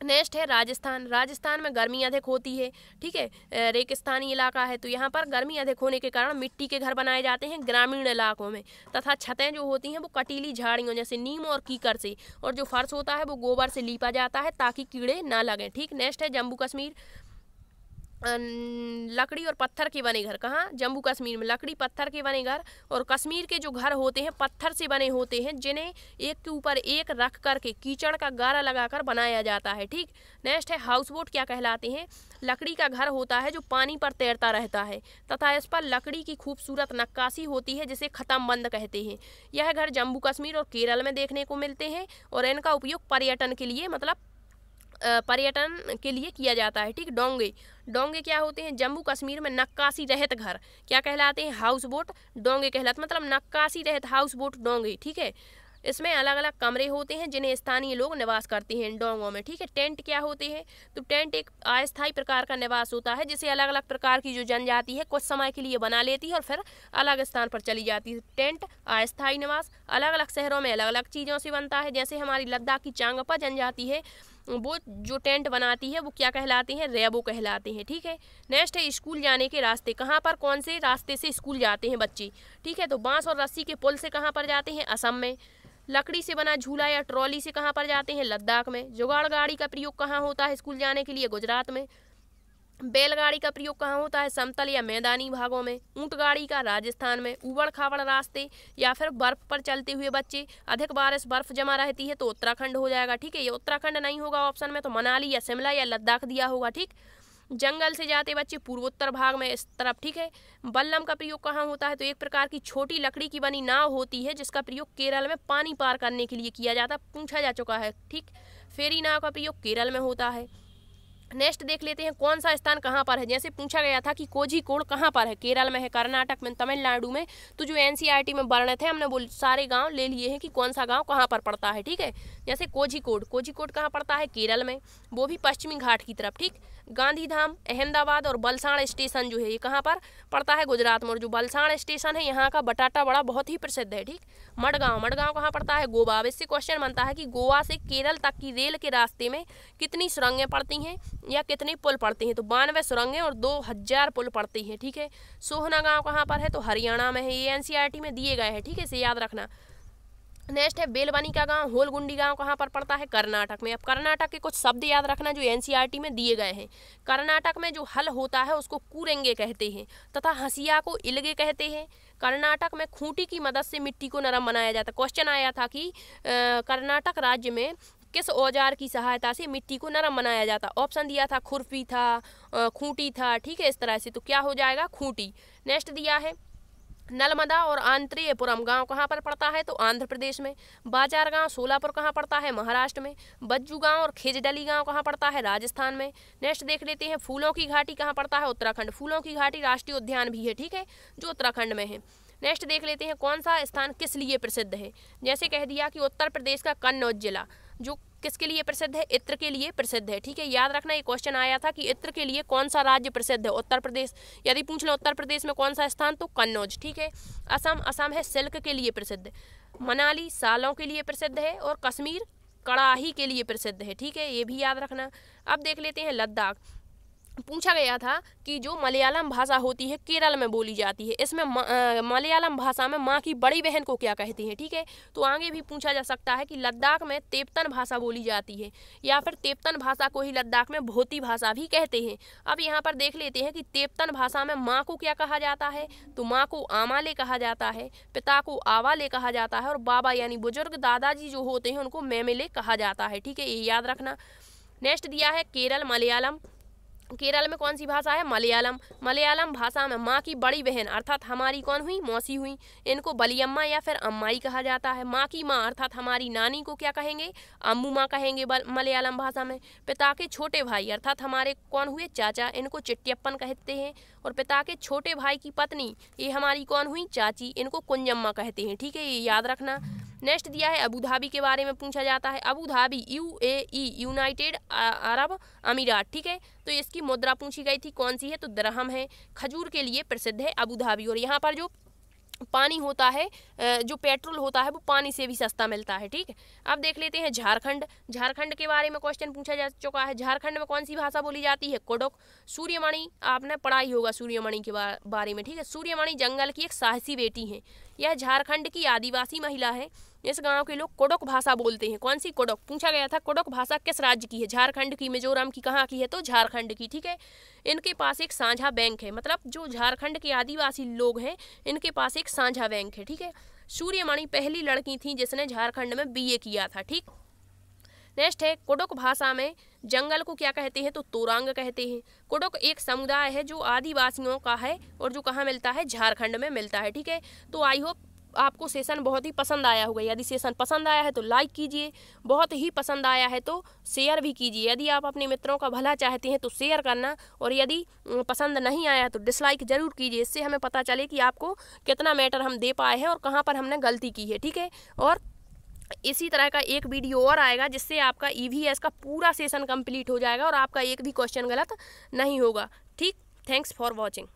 नेक्स्ट है राजस्थान में गर्मी अधिक होती है, ठीक है, रेगिस्तानी इलाका है, तो यहाँ पर गर्मी अधिक होने के कारण मिट्टी के घर बनाए जाते हैं ग्रामीण इलाकों में, तथा छतें जो होती हैं वो कटीली झाड़ियों जैसे नीम और कीकर से, और जो फर्श होता है वो गोबर से लीपा जाता है ताकि कीड़े ना लगें, ठीक। नेक्स्ट है जम्मू कश्मीर, लकड़ी और पत्थर के बने घर। कहाँ? जम्मू कश्मीर में लकड़ी पत्थर के बने घर, और कश्मीर के जो घर होते हैं पत्थर से बने होते हैं, जिन्हें एक के ऊपर एक रख करके कीचड़ का गारा लगाकर बनाया जाता है, ठीक। नेक्स्ट है हाउस बोट क्या कहलाते हैं, लकड़ी का घर होता है जो पानी पर तैरता रहता है तथा इस पर लकड़ी की खूबसूरत नक्काशी होती है जिसे खत्म बंद कहते हैं। यह घर जम्मू कश्मीर और केरल में देखने को मिलते हैं और इनका उपयोग पर्यटन के लिए, मतलब पर्यटन के लिए किया जाता है, ठीक। डोंगे क्या होते हैं, जम्मू कश्मीर में नक्काशी रहित घर क्या कहलाते हैं, हाउस बोट डोंगे कहलाते, मतलब नक्काशी रहित हाउस बोट डोंगे, ठीक है। इसमें अलग अलग कमरे होते हैं जिन्हें स्थानीय लोग निवास करते हैं इन डोंगों में, ठीक है। टेंट क्या होते हैं, तो टेंट एक अस्थायी प्रकार का निवास होता है जिसे अलग अलग प्रकार की जो जनजाति है कुछ समय के लिए बना लेती है और फिर अलग स्थान पर चली जाती है। टेंट अस्थायी निवास अलग अलग शहरों में अलग अलग चीज़ों से बनता है, जैसे हमारी लद्दाख की चांगपा जनजाति है वो जो टेंट बनाती है वो क्या कहलाते हैं, रेबो कहलाते हैं, ठीक है। नेक्स्ट है स्कूल जाने के रास्ते, कहाँ पर कौन से रास्ते से स्कूल जाते हैं बच्चे, ठीक है। तो बांस और रस्सी के पुल से कहाँ पर जाते हैं, असम में। लकड़ी से बना झूला या ट्रॉली से कहाँ पर जाते हैं, लद्दाख में। जुगाड़ गाड़ी का प्रयोग कहाँ होता है स्कूल जाने के लिए, गुजरात में। बैलगाड़ी का प्रयोग कहाँ होता है, समतल या मैदानी भागों में। ऊंट गाड़ी का राजस्थान में। ऊबड़ खाबड़ रास्ते या फिर बर्फ पर चलते हुए बच्चे, अधिक बारिश बर्फ जमा रहती है तो उत्तराखंड हो जाएगा, ठीक है। ये उत्तराखंड नहीं होगा ऑप्शन में, तो मनाली या शिमला या लद्दाख दिया होगा, ठीक। जंगल से जाते बच्चे पूर्वोत्तर भाग में इस तरफ, ठीक है। बल्लम का प्रयोग कहाँ होता है, तो एक प्रकार की छोटी लकड़ी की बनी नाव होती है जिसका प्रयोग केरल में पानी पार करने के लिए किया जाता, पूछा जा चुका है, ठीक। फेरी नाव का प्रयोग केरल में होता है। नेक्स्ट देख लेते हैं कौन सा स्थान कहाँ पर है, जैसे पूछा गया था कि कोझिकोड कहाँ पर है, केरल में है, कर्नाटक में, तमिलनाडु में। तो जो एनसीईआरटी में वर्णित है हमने वो सारे गांव ले लिए हैं कि कौन सा गांव कहाँ पर पड़ता है, ठीक है। जैसे कोझिकोड कहाँ पड़ता है, केरल में, वो भी पश्चिमी घाट की तरफ, ठीक। गांधीधाम, अहमदाबाद और बलसाड़ स्टेशन जो है ये कहाँ पर पड़ता है, गुजरात में। और जो बलसाड़ स्टेशन है यहाँ का बटाटा बड़ा बहुत ही प्रसिद्ध है, ठीक। मडगांव कहाँ पड़ता है, गोवा। अब इससे क्वेश्चन बनता है कि गोवा से केरल तक की रेल के रास्ते में कितनी सुरंगें पड़ती हैं या कितने पुल पड़ते हैं, तो 92 सुरंगें और 2000 पुल पड़ती हैं, ठीक है। सोहना गांव कहाँ पर है, तो हरियाणा में है, ये एनसीईआरटी में दिए गए हैं, ठीक है, इसे याद रखना। नेक्स्ट है बेलबनी का गांव, होलगुंडी गांव कहाँ पर पड़ता है, कर्नाटक में। अब कर्नाटक के कुछ शब्द याद रखना जो एनसीईआरटी में दिए गए हैं। कर्नाटक में जो हल होता है उसको कूरेंगे कहते हैं तथा हंसिया को इलगे कहते हैं। कर्नाटक में खूंटी की मदद से मिट्टी को नरम बनाया जाता है। क्वेश्चन आया था कि कर्नाटक राज्य में किस औजार की सहायता से मिट्टी को नरम बनाया जाता, ऑप्शन दिया था खुरपी था, खूंटी था, ठीक है, इस तरह से, तो क्या हो जाएगा, खूंटी। नेक्स्ट दिया है नलमदा और आंत्रेयपुरम गांव कहाँ पर पड़ता है, तो आंध्र प्रदेश में। बाजार गांव सोलापुर कहाँ पड़ता है, महाराष्ट्र में। बज्जू गांव और खेजडली गांव कहाँ पड़ता है, राजस्थान में। नेक्स्ट देख लेते हैं फूलों की घाटी कहाँ पड़ता है, उत्तराखंड। फूलों की घाटी राष्ट्रीय उद्यान भी है, ठीक है, जो उत्तराखंड में है। नेक्स्ट देख लेते हैं कौन सा स्थान किस लिए प्रसिद्ध है, जैसे कह दिया कि उत्तर प्रदेश का कन्नौज जिला जो किसके लिए प्रसिद्ध है, इत्र के लिए प्रसिद्ध है, ठीक है। याद रखना ये क्वेश्चन आया था कि इत्र के लिए कौन सा राज्य प्रसिद्ध है, उत्तर प्रदेश। यदि पूछ लो उत्तर प्रदेश में कौन सा स्थान, तो कन्नौज, ठीक है। असम है सिल्क के लिए प्रसिद्ध। मनाली सालों के लिए प्रसिद्ध है और कश्मीर कड़ाही के लिए प्रसिद्ध है, ठीक है, ये भी याद रखना। अब देख लेते हैं लद्दाख। पूछा गया था कि जो मलयालम भाषा होती है केरल में बोली जाती है, इसमें मलयालम भाषा में माँ की बड़ी बहन को क्या कहते हैं, ठीक है। तो आगे भी पूछा जा सकता है कि लद्दाख में तेप्तन भाषा बोली जाती है या फिर तेप्तन भाषा को ही लद्दाख में भोती भाषा भी कहते हैं। अब यहाँ पर देख लेते हैं कि तेप्तन भाषा में माँ को क्या कहा जाता है, तो माँ को आमाले कहा जाता है, पिता को आवाले कहा जाता है और बाबा यानी बुजुर्ग दादाजी जो होते हैं उनको मेमेले कहा जाता है, ठीक है, ये याद रखना। नेक्स्ट दिया है केरल मलयालम। केरल में कौन सी भाषा है, मलयालम। मलयालम भाषा में माँ की बड़ी बहन अर्थात हमारी कौन हुई, मौसी हुई, इनको बलियम्मा या फिर अम्माई कहा जाता है। माँ की माँ अर्थात हमारी नानी को क्या कहेंगे, अम्मू माँ कहेंगे मलयालम भाषा में। पिता के छोटे भाई अर्थात हमारे कौन हुए, चाचा, इनको चिट्टियप्पन कहते हैं। और पिता के छोटे भाई की पत्नी ये हमारी कौन हुई, चाची, इनको कुंजम्मा कहते हैं, ठीक है, ये याद रखना। नेक्स्ट दिया है अबू धाबी के बारे में पूछा जाता है। Abu Dhabi UAE United Arab अमीरात, ठीक है, तो इसकी मुद्रा पूछी गई थी कौन सी है, तो दिरहम है। खजूर के लिए प्रसिद्ध है अबू धाबी और यहाँ पर जो पानी होता है, जो पेट्रोल होता है वो पानी से भी सस्ता मिलता है, ठीक है। अब देख लेते हैं झारखंड। झारखंड के बारे में क्वेश्चन पूछा जा चुका है। झारखंड में कौन सी भाषा बोली जाती है, कोडक। सूर्यमणि आपने पढ़ा ही होगा सूर्यमणि के बारे में, ठीक है। सूर्यमणि जंगल की एक साहसी बेटी है। यह झारखंड की आदिवासी महिला है। इस गांव के लोग कोडक भाषा बोलते हैं। कौन सी कोडक, पूछा गया था कोडक भाषा किस राज्य की है, झारखंड की, मिजोरम की, कहाँ की है, तो झारखंड की, ठीक है। इनके पास एक साझा बैंक है, मतलब जो झारखंड के आदिवासी लोग हैं इनके पास एक साझा बैंक है, ठीक है। सूर्यमणि पहली लड़की थी जिसने झारखंड में BA किया था, ठीक। नेक्स्ट है कोडक भाषा में जंगल को क्या कहते हैं, तो तोरांग कहते हैं। कोडक एक समुदाय है जो आदिवासियों का है और जो कहाँ मिलता है, झारखंड में मिलता है, ठीक है। तो आई होप आपको सेशन बहुत ही पसंद आया होगा। यदि सेशन पसंद आया है तो लाइक कीजिए, बहुत ही पसंद आया है तो शेयर भी कीजिए। यदि आप अपने मित्रों का भला चाहते हैं तो शेयर करना, और यदि पसंद नहीं आया तो डिसलाइक जरूर कीजिए। इससे हमें पता चले कि आपको कितना मैटर हम दे पाए हैं और कहाँ पर हमने गलती की है, ठीक है। और इसी तरह का एक वीडियो और आएगा जिससे आपका EVS का पूरा सेशन कंप्लीट हो जाएगा और आपका एक भी क्वेश्चन गलत नहीं होगा, ठीक। Thanks for watching.